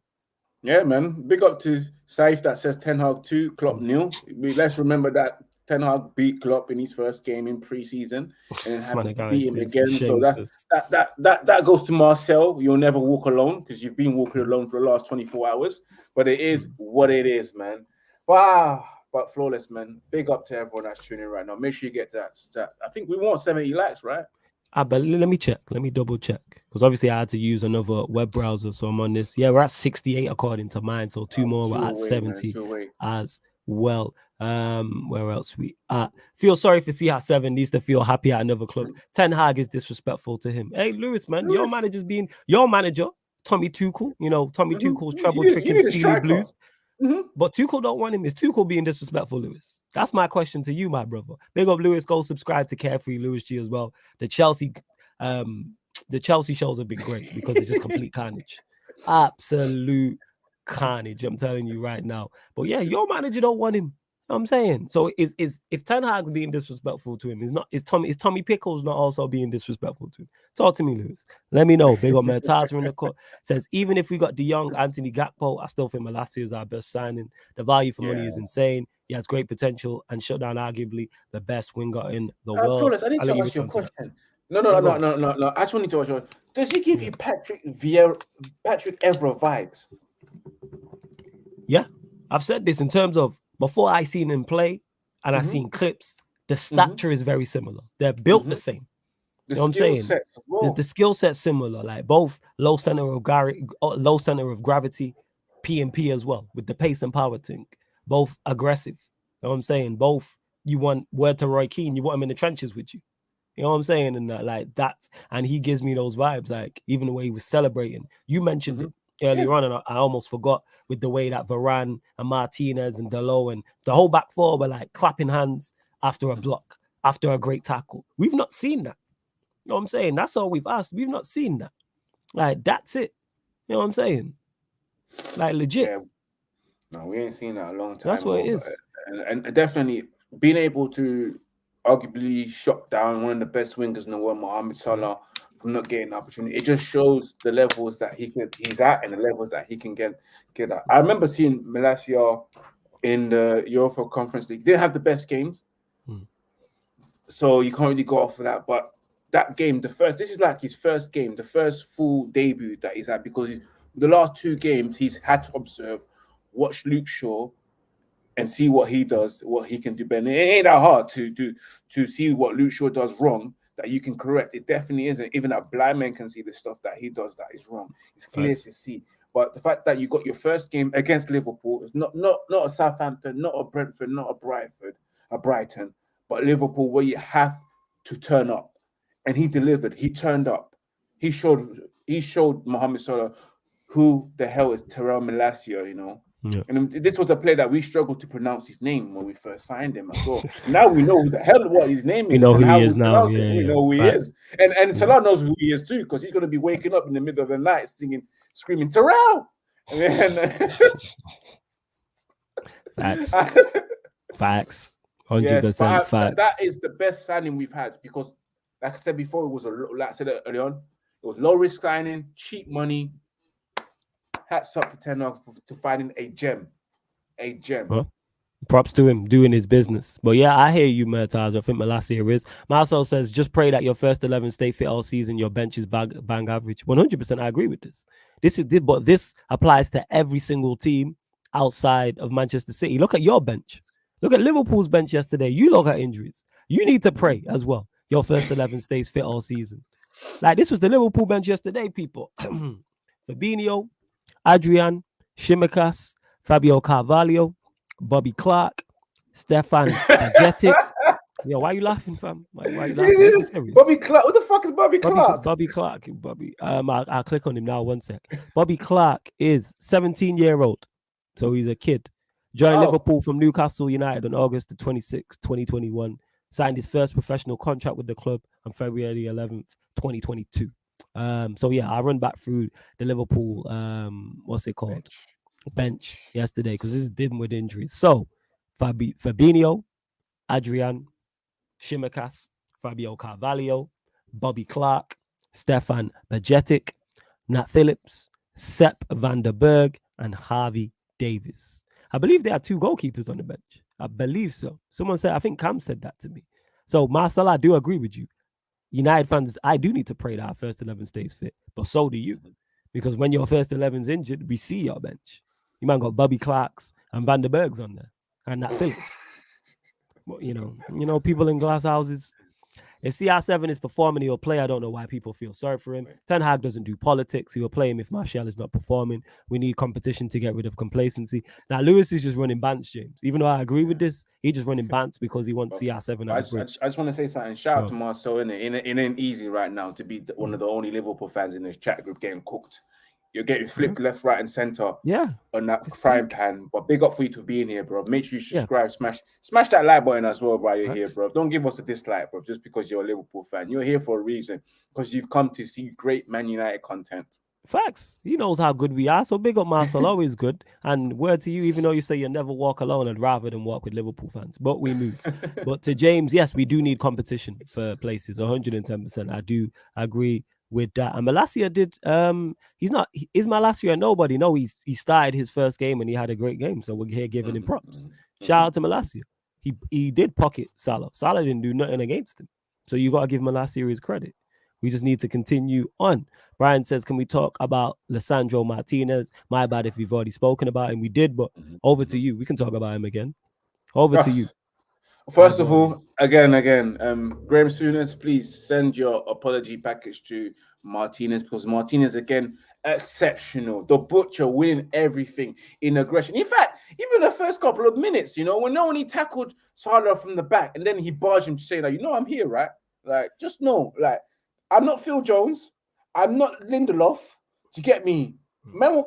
Yeah, man. Big up to Saif that says Ten Hag 2, Klopp 0. Let's remember that Ten Hag beat Klopp in his first game in pre-season and then happened to beat him again. So that goes to Marcel. You'll never walk alone, because you've been walking alone for the last 24 hours. But it is what it is, man. Wow. But flawless, man. Big up to everyone that's tuning in right now. Make sure you get that stat. I think we want 70 likes, right? But let me check. Let me double check, because obviously I had to use another web browser, so I'm on this. Yeah, we're at 68 according to mine, so 2 more. We're at 70 as well. Where else we at? Feel sorry for CR7 needs to feel happy at another club. Ten Hag is disrespectful to him. Hey, Lewis, man, your manager, Tommy Tuchel. You know, Tommy Tuchel's treble tricking Steely Blues. But Tuchel don't want him. Is Tuchel being disrespectful, Lewis? That's my question to you, my brother. Big up, Lewis. Go subscribe to Carefree Lewis G as well. The Chelsea shows have been great because it's just complete carnage. Absolute carnage, I'm telling you right now. But yeah, your manager don't want him. You know what I'm saying? So if Ten Hag's being disrespectful to him, is Tommy Pickles not also being disrespectful to him? Talk to me, Lewis. Let me know. Big up Mertaz in the court. Says, even if we got De Jong, Anthony Gakpo, I still think Malacia is our best signing. The value for money is insane. He has great potential and shut down arguably the best winger in the world. Flawless, I need to ask you a question. No. I just need to ask you. Does he give you Patrick Evra vibes? Yeah, I've said this in terms of before I seen him play and I seen clips, the stature is very similar. They're built the same. You know what I'm saying? The skill set similar, like both low center of gravity, P&P as well, with the pace and power thing. Both aggressive. You know what I'm saying? Both, you want word to Roy Keane, you want him in the trenches with you. You know what I'm saying? And and he gives me those vibes, like even the way he was celebrating. You mentioned it earlier on, and I almost forgot, with the way that Varane and Martinez and Delo and the whole back four were like clapping hands after a block, after a great tackle. We've not seen that. You know what I'm saying? That's all we've asked. We've not seen that. Like, that's it. You know what I'm saying? Like, legit. Yeah. No, we ain't seen that a long time. That's what it is. And definitely being able to arguably shut down one of the best wingers in the world, Mohamed Salah, from not getting the opportunity. It just shows the levels that he's at and the levels that he can get at. I remember seeing Malacia in the Europa Conference League. They didn't have the best games, so you can't really go off of that. But that game, this is like his first game, the first full debut that he's had, because the last 2 games he's had to observe, watch Luke Shaw, and see what he does, what he can do better. It ain't that hard to see what Luke Shaw does wrong that you can correct. It definitely isn't. Even a blind man can see the stuff that he does that is wrong. It's clear to see. But the fact that you got your first game against Liverpool, it's not a Southampton, not a Brentford, not a Brighton, but Liverpool where you have to turn up. And he delivered. He turned up. He showed Mohamed Salah who the hell is Terrell Malacia, you know. Yeah. And this was a player that we struggled to pronounce his name when we first signed him as well. Now we know who the hell what his name is. We know and who how he is we now. pronounce Yeah, it. We yeah. know who he is. And Salah knows who he is too, because he's going to be waking up in the middle of the night screaming, Terrell! And then Facts. 100% facts. That is the best signing we've had, because, like I said before, it was like I said earlier on, it was low risk signing, cheap money. Hats up to Ten Hag to finding a gem. Well, props to him doing his business. But yeah, I hear you, Murtaz. I think Malacia is. Marcel says, just pray that your first 11 stay fit all season. Your bench is bang average. 100%. I agree with this. But this applies to every single team outside of Manchester City. Look at your bench. Look at Liverpool's bench yesterday. You look at injuries. You need to pray as well. Your first 11 stays fit all season. Like, this was the Liverpool bench yesterday, people. Fabinho, Adrian, Shimikas, Fabio Carvalho, Bobby Clark, Stefan Bajetic. Yo, why are you laughing, fam? Why are you laughing? Bobby Clark. What the fuck is Bobby Clark? Bobby Clark. I'll click on him now. 1 sec. Bobby Clark is 17-year-old, so he's a kid. Joined Liverpool from Newcastle United on August the 26th, 2021. Signed his first professional contract with the club on February 11th, 2022. So yeah, I run back through the Liverpool what's it called? Bench yesterday, because this is dealing with injuries. So Fabinho, Adrian, Shimikas, Fabio Carvalho, Bobby Clark, Stefan Bajetic, Nat Phillips, Sepp van der Berg, and Harvey Davies. I believe there are 2 goalkeepers on the bench. I believe so. Someone said, I think Cam said that to me. So Marcel, I do agree with you. United fans, I do need to pray that our first 11 stays fit, but so do you. Because when your first 11's injured, we see your bench. You might got Bobby Clarks and Van der Bergs on there, and Nat Phillips. But you know, people in glass houses. If CR7 is performing, he'll play. I don't know why people feel sorry for him. Ten Hag doesn't do politics. He'll play him if Martial is not performing. We need competition to get rid of complacency. Now, Lewis is just running bants, James. Even though I agree with this, he's just running bants because he wants CR7 I just want to say something. Shout out to Marcel. It ain't easy right now to be one of the only Liverpool fans in this chat group getting cooked. You're getting flipped left, right, and center. Yeah, on that frying pan. But big up for you to being here, bro. Make sure you subscribe, smash that like button as well while you're here, bro. Don't give us a dislike, bro, just because you're a Liverpool fan. You're here for a reason, because you've come to see great Man United content. Facts. He knows how good we are. So big up Marcel, always good. And word to you, even though you say you never walk alone, I'd rather than walk with Liverpool fans. But we move. But to James, yes, we do need competition for places. 110%. I do agree with that. And Malacia did is Malacia a nobody? No, he started his first game and he had a great game. So we're here giving him props. Shout out to Malacia. He did pocket Salah. Salah didn't do nothing against him. So you gotta give Malacia his credit. We just need to continue on. Brian says, can we talk about Lisandro Martinez? My bad if we've already spoken about him. We did, but over to you. We can talk about him again. Over to you. First of all, again, Graham Souness, please send your apology package to Martinez, because Martinez, again, exceptional. The butcher winning everything in aggression. In fact, even the first couple of minutes, when he tackled Salah from the back and then he barged him to say, like, I'm here, right? Like, just know, like, I'm not Phil Jones. I'm not Lindelof. Do you get me? Man,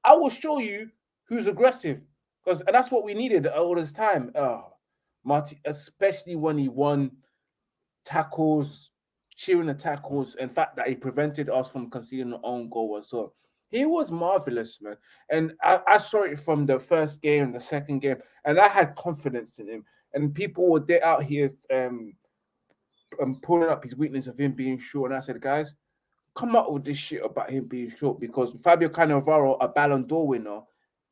I will show you who's aggressive, and that's what we needed all this time. Especially when he won tackles, cheering the tackles, and fact that he prevented us from conceding an own goal as well. He was marvelous, man. And I saw it from the first game, the second game, and I had confidence in him. And people were there out here pulling up his weakness of him being short. And I said, guys, come up with this shit about him being short, because Fabio Cannavaro, a Ballon d'Or winner,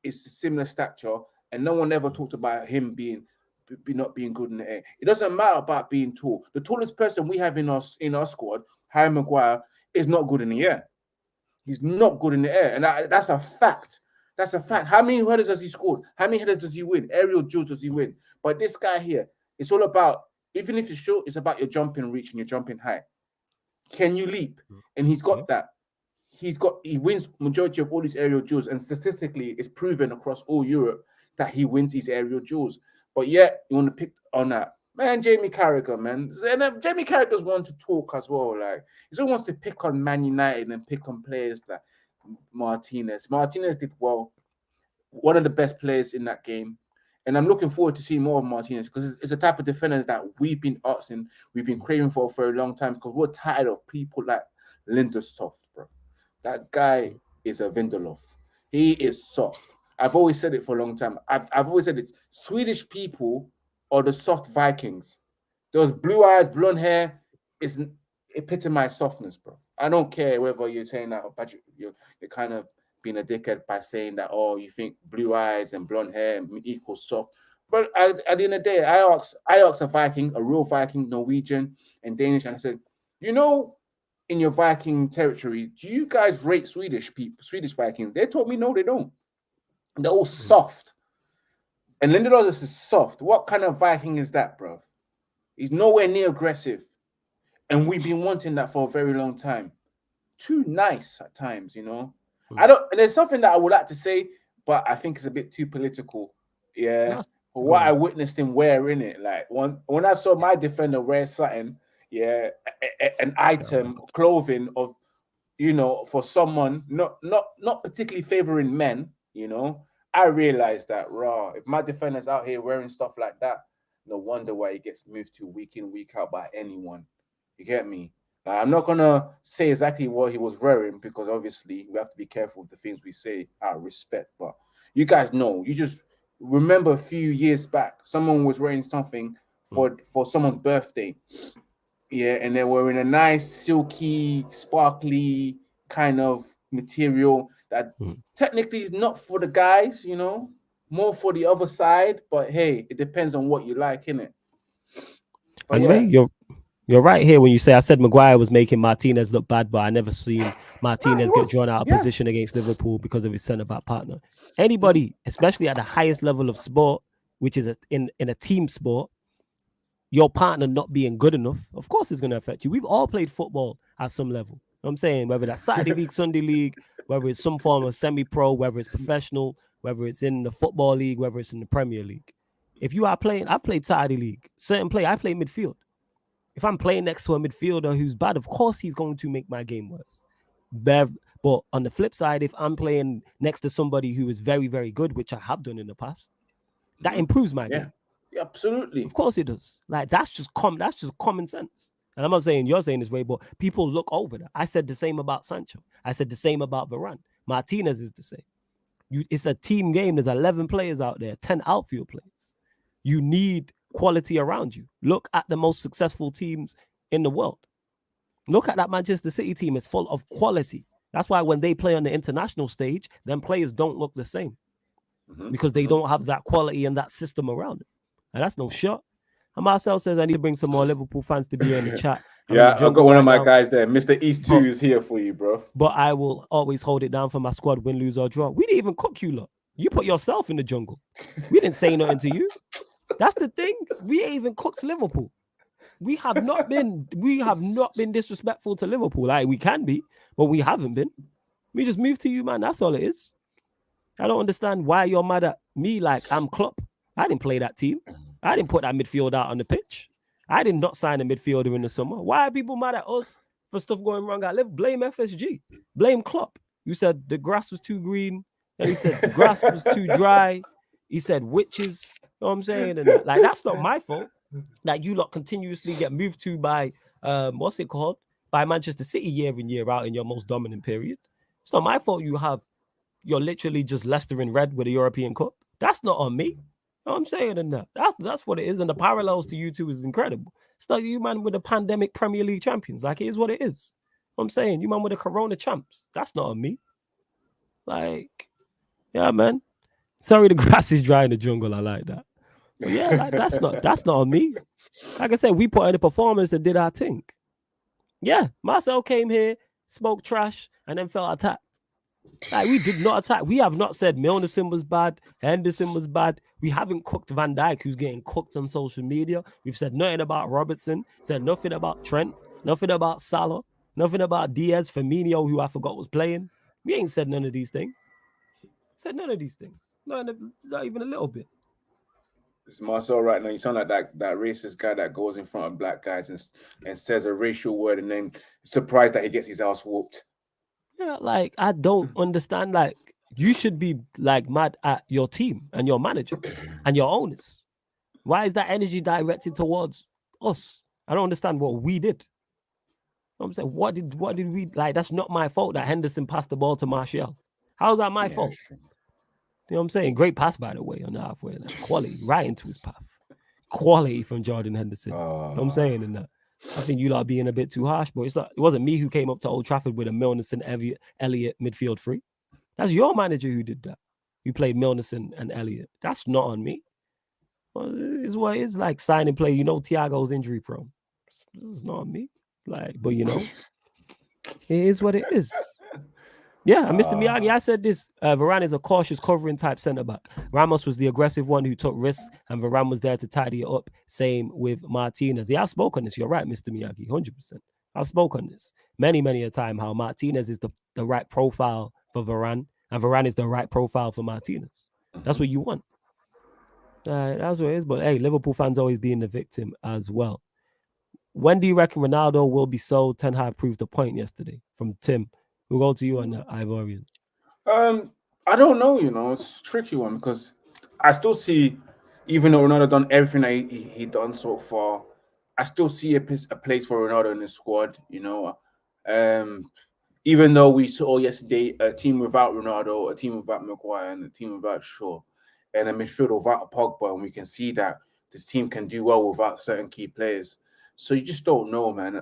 is a similar stature, and no one ever talked about him not being good in the air. It doesn't matter about being tall. The tallest person we have in our squad, Harry Maguire, is not good in the air. He's not good in the air, and that's a fact. That's a fact. How many headers has he scored? How many headers does he win? Aerial duels does he win? But this guy here, it's all about, even if you're short, it's about your jumping reach and your jumping height. Can you leap? And he's got that. he wins majority of all these aerial duels, and statistically, it's proven across all Europe that he wins these aerial duels. But yet, you want to pick on that. Man, Jamie Carragher, man. And Jamie Carragher's one to talk as well. Like, he still wants to pick on Man United and pick on players like Martinez. Martinez did well. One of the best players in that game. And I'm looking forward to seeing more of Martinez because it's a type of defender that we've been asking, we've been craving for a long time because we're tired of people like Lindelof, bro. That guy is a Vindelof. He is soft. I've always said it for a long time. I've always said it's Swedish people are the soft Vikings. Those blue eyes, blonde hair is epitomize softness, bro. I don't care whether you're saying that, but you're kind of being a dickhead by saying that, oh, you think blue eyes and blonde hair equals soft. But at the end of the day, I asked a Viking, a real Viking, Norwegian and Danish, and I said, you know, in your Viking territory, do you guys rate Swedish Vikings? They told me no, they don't. They're all soft. And Lindelof is soft. What kind of Viking is that, bro? He's nowhere near aggressive. And we've been wanting that for a very long time. Too nice at times, you know. And there's something that I would like to say, but I think it's a bit too political. Yeah. For what I witnessed him wearing it. Like when I saw my defender wear something, yeah, an item, clothing of, you know, for someone not particularly favoring men, you know, I realized that if my defender's out here wearing stuff like that, no wonder why he gets moved to week in, week out by anyone. You get me? I'm not gonna say exactly what he was wearing because obviously we have to be careful with the things we say out of respect. But you guys know, you just remember a few years back, someone was wearing something for someone's birthday. Yeah, and they were in a nice, silky, sparkly kind of material that technically is not for the guys, you know, more for the other side. But hey, it depends on what you like, innit? But yeah. You're right here when you say I said Maguire was making Martinez look bad, but I never seen Martinez get drawn out of position against Liverpool because of his centre-back partner. Anybody, especially at the highest level of sport, which is in a team sport, your partner not being good enough, of course it's going to affect you. We've all played football at some level. You know what I'm saying, whether that's Saturday League, Sunday League, whether it's some form of semi-pro, whether it's professional, whether it's in the Football League, whether it's in the Premier League. If you are playing, I've played Saturday League. Certain play, I play midfield. If I'm playing next to a midfielder who's bad, of course he's going to make my game worse. But on the flip side, if I'm playing next to somebody who is very, very good, which I have done in the past, that improves my game. Yeah, absolutely. Of course it does. Like that's just common sense. And I'm not saying you're saying this way, but people look over that. I said the same about Sancho. I said the same about Varane. Martinez is the same. It's a team game. There's 11 players out there, 10 outfield players. You need quality around you. Look at the most successful teams in the world. Look at that Manchester City team. It's full of quality. That's why when they play on the international stage, then players don't look the same because they don't have that quality and that system around it. And that's no shot. And Marcel says I need to bring some more Liverpool fans to be in the chat. Yeah, I've got one of my guys there. Mr. East 2 is here for you, bro. But I will always hold it down for my squad, win, lose, or draw. We didn't even cook you lot. You put yourself in the jungle. We didn't say nothing to you. That's the thing. We ain't even cooked Liverpool. We have not been disrespectful to Liverpool. Like we can be, but we haven't been. We just moved to you, man. That's all it is. I don't understand why you're mad at me like I'm Klopp. I didn't play that team. I didn't put that midfield out on the pitch. I did not sign a midfielder in the summer. Why are people mad at us for stuff going wrong at Liverpool? Blame FSG. Blame Klopp. You said the grass was too green. And he said the grass was too dry. He said witches. You know what I'm saying? And like that's not my fault. Like you lot continuously get moved to by what's it called? By Manchester City year in, year out in your most dominant period. It's not my fault you're literally just Leicester in red with a European Cup. That's not on me. You know what I'm saying? And that's what it is. And the parallels to you two is incredible. It's like you man with the pandemic Premier League champions. Like it is what it is. You know what I'm saying? You man with the Corona champs. That's not on me. Like, yeah, man. Sorry, the grass is dry in the jungle. I like that. But yeah, like, that's not on me. Like I said, we put in a performance and did our thing. Yeah, Marcel came here, spoke trash, and then felt attacked. Like we did not attack. We have not said Milnerson was bad, Henderson was bad. We haven't cooked Van Dijk, who's getting cooked on social media. We've said nothing about Robertson, said nothing about Trent, nothing about Salah. Nothing about Diaz, Firmino, who I forgot was playing. We ain't said none of these things. Said none of these things. Not even a little bit. It's Marcel right now. You sound like that racist guy that goes in front of black guys and says a racial word and then surprised that he gets his ass whooped. Yeah, like I don't understand. Like you should be like mad at your team and your manager and your owners. Why is that energy directed towards us? I don't understand what we did. You know what I'm saying, what did we like? That's not my fault that Henderson passed the ball to Martial. How's that my fault? True. You know what I'm saying? Great pass, by the way, on the halfway. Like, quality, right into his path. Quality from Jordan Henderson. You know what I'm saying? And I think you lot are being a bit too harsh, but it's like it wasn't me who came up to Old Trafford with a Milnerson Elliott midfield free. That's your manager who did that. You played Milnerson and Elliott. That's not on me. Well, it's what it's like sign and play. You know, Thiago's injury prone. It's not on me. Like, but you know, it is what it is. Yeah, and Mr. Miyagi, I said this. Varane is a cautious covering type centre back. Ramos was the aggressive one who took risks, and Varane was there to tidy it up. Same with Martinez. Yeah, I've spoken on this. You're right, Mr. Miyagi, 100%. I've spoken on this many a time. How Martinez is the right profile for Varane, and Varane is the right profile for Martinez. That's what you want. That's what it is. But hey, Liverpool fans always being the victim as well. When do you reckon Ronaldo will be sold? Ten Hag proved the point yesterday. From Tim. We'll go to you on the Ivorian. I don't know, you know, it's a tricky one because I still see, even though Ronaldo done everything that he done so far, I still see a place for Ronaldo in the squad, you know. Even though we saw yesterday a team without Ronaldo, a team without Maguire, and a team without Shaw, and a midfield without Pogba, and we can see that this team can do well without certain key players. So you just don't know, man.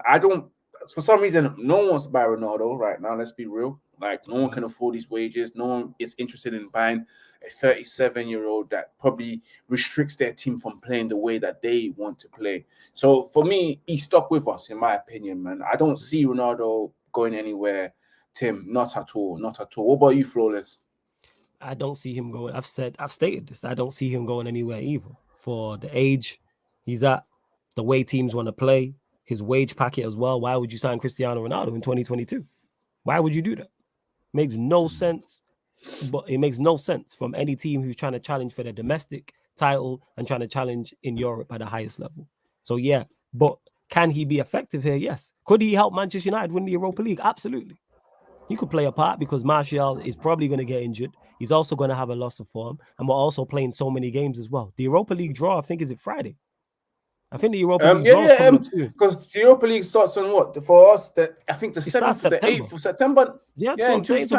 For some reason, no one wants to buy Ronaldo right now. Let's be real. Like, no one can afford his wages. No one is interested in buying a 37-year-old that probably restricts their team from playing the way that they want to play. So for me, he's stuck with us, in my opinion, man. I don't see Ronaldo going anywhere, Tim. Not at all. Not at all. What about you, Flawless? I don't see him going. I've stated this. I don't see him going anywhere either. For the age he's at, the way teams want to play, his wage packet as well. Why would you sign Cristiano Ronaldo in 2022? Why would you do that? Makes no sense. But it makes no sense from any team who's trying to challenge for their domestic title and trying to challenge in Europe at the highest level. So yeah, but can he be effective here? Yes. Could he help Manchester United win the Europa League? Absolutely. He could play a part because Martial is probably going to get injured. He's also going to have a loss of form, and we're also playing so many games as well. The Europa League draw, I think, is it Friday? I think the Europa League draw is coming up soon. Because the Europa League starts on what? For us, I think the 7th, the 8th of September. Yeah, so I'm saying. So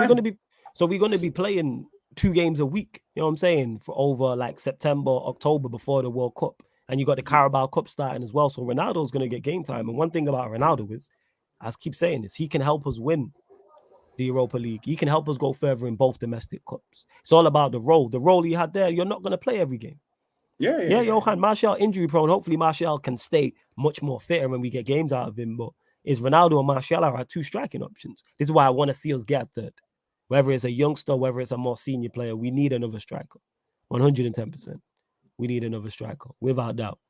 we're going to be playing 2 games a week. You know what I'm saying? For over like September, October before the World Cup, and you got the Carabao Cup starting as well. So Ronaldo's going to get game time. And one thing about Ronaldo is, I keep saying this, he can help us win the Europa League. He can help us go further in both domestic cups. It's all about the role. The role he had there, you're not going to play every game. Yeah, Johan, Martial injury prone. Hopefully Martial can stay much more fitter when we get games out of him. But is Ronaldo and Martial are our 2 striking options. This is why I want to see us get third. Whether it's a youngster, whether it's a more senior player, we need another striker. 110%. We need another striker. Without doubt.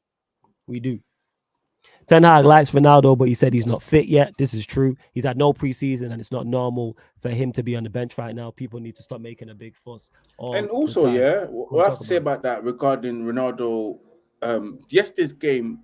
We do. Ten Hag likes Ronaldo, but he said he's not fit yet. This is true. He's had no preseason, and it's not normal for him to be on the bench right now. People need to stop making a big fuss. And also, what I have to say about that regarding Ronaldo, yesterday's game,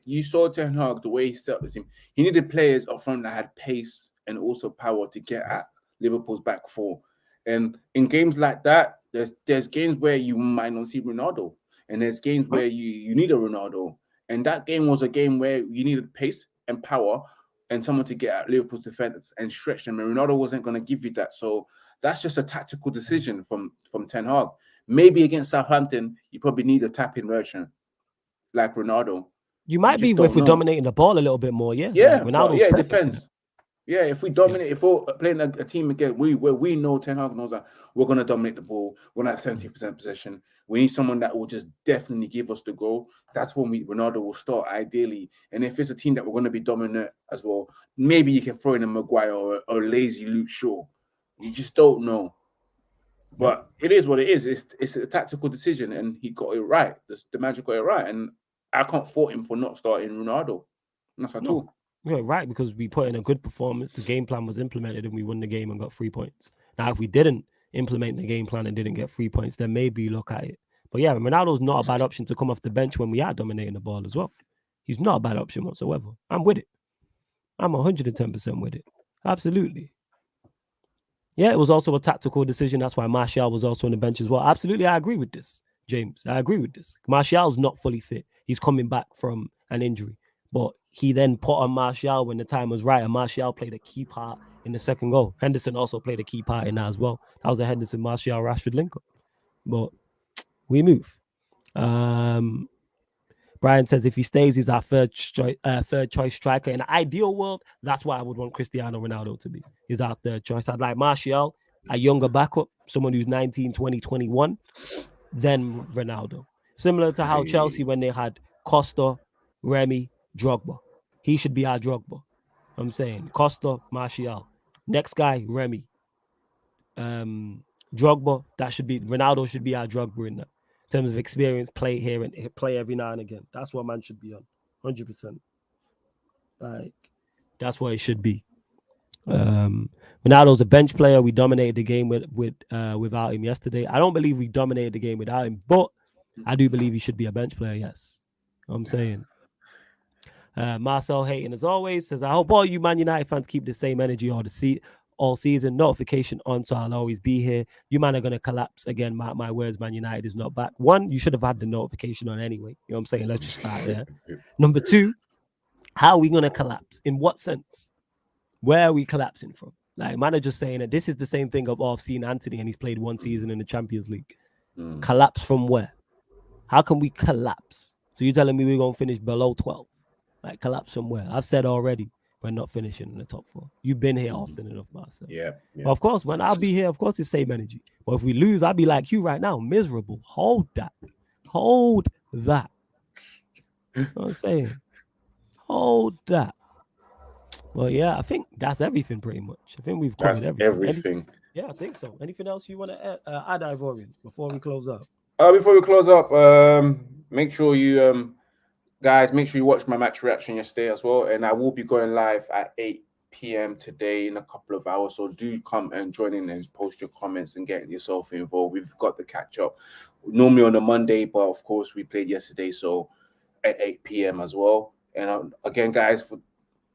you saw Ten Hag, the way he set up the team. He needed players up front that had pace and also power to get at Liverpool's back four. And in games like that, there's games where you might not see Ronaldo, and there's games where you need a Ronaldo. And that game was a game where you needed pace and power and someone to get at Liverpool's defenders and stretch them. And Ronaldo wasn't going to give you that. So that's just a tactical decision from Ten Hag. Maybe against Southampton, you probably need a tap-in version like Ronaldo. You might be if we're dominating the ball a little bit more, yeah. Yeah, like Ronaldo's it depends. Yeah, if we dominate, if we're playing a team again, where we know Ten Hag knows that we're going to dominate the ball, we're not 70% possession. We need someone that will just definitely give us the goal. That's when Ronaldo will start, ideally. And if it's a team that we're going to be dominant as well, maybe you can throw in a Maguire or lazy Luke Shaw. You just don't know. But it is what it is. It's a tactical decision, and he got it right. The manager got it right, and I can't fault him for not starting Ronaldo. Not at all. Yeah, right, because we put in a good performance, the game plan was implemented, and we won the game and got 3 points. Now, if we didn't implement the game plan and didn't get 3 points, then maybe look at it. But yeah, Ronaldo's not a bad option to come off the bench when we are dominating the ball as well. He's not a bad option whatsoever. I'm with it. I'm 110% with it. Absolutely. Yeah, it was also a tactical decision. That's why Martial was also on the bench as well. Absolutely, I agree with this, James. I agree with this. Martial's not fully fit. He's coming back from an injury. But he then put on Martial when the time was right, and Martial played a key part in the second goal. Henderson also played a key part in that as well. That was a Henderson, Martial, Rashford link-up. But we move. Brian says if he stays, he's our third choice striker. In an ideal world, that's what I would want Cristiano Ronaldo to be. He's our third choice. I'd like Martial, a younger backup, someone who's 19, 20, 21, then Ronaldo. Similar to how Chelsea, when they had Costa, Remy, Drogba. He should be our Drogba. I'm saying Costa, Martial. Next guy, Remy. Drogba, that should be Ronaldo should be our Drogba in that. In terms of experience, play here and play every now and again. That's what man should be on. 100%. Like, that's what it should be. Ronaldo's a bench player. We dominated the game without him yesterday. I don't believe we dominated the game without him, but I do believe he should be a bench player, yes. You know what I'm saying. Marcel Hayton, as always, says, I hope all you Man United fans keep the same energy all season. Notification on, so I'll always be here. You man are going to collapse again. My words, Man United is not back. One, you should have had the notification on anyway. You know what I'm saying? Let's just start there. Number two, how are we going to collapse? In what sense? Where are we collapsing from? Like, man are just saying that this is the same thing of, I've seen Anthony and he's played one season in the Champions League. Collapse from where? How can we collapse? So you're telling me we're going to finish below 12? Like, collapse from where? I've said already, we're not finishing in the top 4. You've been here often enough, Marcel. Yeah. Of course, when I'll be here, of course, it's same energy. But if we lose, I'll be like you right now, miserable. Hold that. You know what I'm saying? Hold that. Well, yeah, I think that's everything pretty much. I think we've covered everything. Yeah, I think so. Anything else you want to add, Ivorian, before we close up? Before we close up, make sure you guys, make sure you watch my match reaction yesterday as well. And I will be going live at 8 p.m. today in a couple of hours. So do come and join in and post your comments and get yourself involved. We've got the catch up normally on a Monday, but of course we played yesterday, so at 8 p.m. as well. And again, guys, for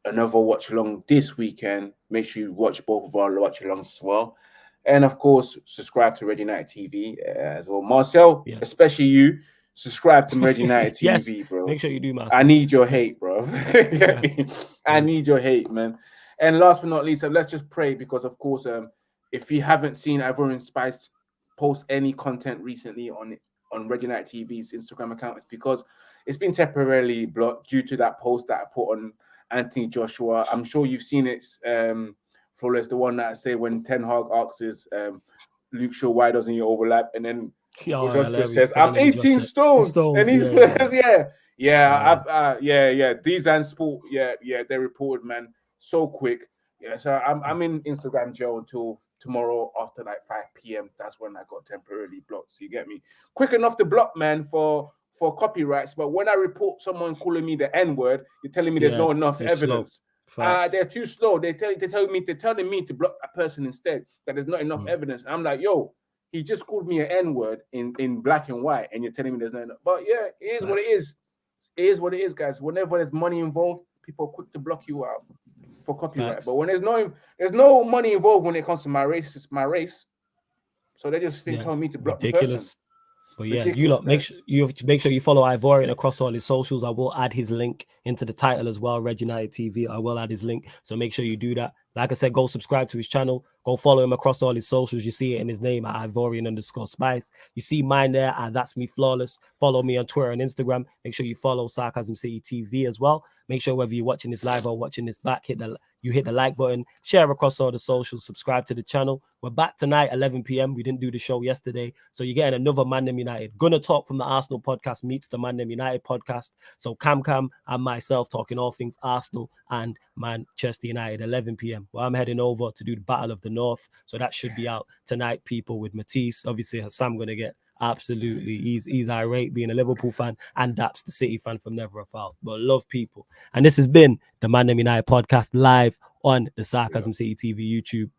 another watch along this weekend, make sure you watch both of our watch alongs as well. And of course, subscribe to Red United TV as well. Marcel, especially you. Subscribe to Red United TV, bro. Make sure you do, Marcel. I need your hate, bro. I need your hate, man. And last but not least, let's just pray because, of course, if you haven't seen Ivorian Spice post any content recently on Red United TV's Instagram account, it's because it's been temporarily blocked due to that post that I put on Anthony Joshua. I'm sure you've seen it, Flawless, the one that I say when Ten Hag asks Luke Shaw, why doesn't he overlap? And then Joshua says, I'm 18 stone. And he says, These and Sport, they reported, man, so quick. Yeah, so I'm in Instagram jail until tomorrow after like 5 p.m. That's when I got temporarily blocked. So you get me? Quick enough to block, man, for copyrights. But when I report someone calling me the N-word, you're telling me there's not enough evidence. They're too slow. They're telling me to block that person instead, that there's not enough evidence. I'm like, yo, he just called me an N-word in black and white, and you're telling me there's no enough. But yeah, it is what it is. It is what it is, guys. Whenever there's money involved, people are quick to block you out for copyright. But when there's no money involved when it comes to my race, it's my race. So they just telling me to block the person. But yeah, you lot make sure you follow Ivorian across all his socials. I will add his link into the title as well, Red United TV. I will add his link, so make sure you do that. Like I said, go subscribe to his channel. Go follow him across all his socials. You see it in his name at Ivorian_Spice. You see mine there at That's Me Flawless. Follow me on Twitter and Instagram. Make sure you follow Sarcasm City TV as well. Make sure whether you're watching this live or watching this back, hit the like button, share across all the socials, subscribe to the channel. We're back tonight, 11 p.m. We didn't do the show yesterday, so you're getting another ManDem United. Gonna Talk from the Arsenal podcast meets the ManDem United podcast. So Cam and myself talking all things Arsenal and Manchester United, 11 p.m. Well, I'm heading over to do the Battle of the North, so that should be out tonight, people, with Matisse. Obviously, Sam gonna get Absolutely. He's irate being a Liverpool fan, and Daps the City fan from Never a Foul. But love people. And this has been the ManDem United podcast live on the Sarcasm City TV YouTube.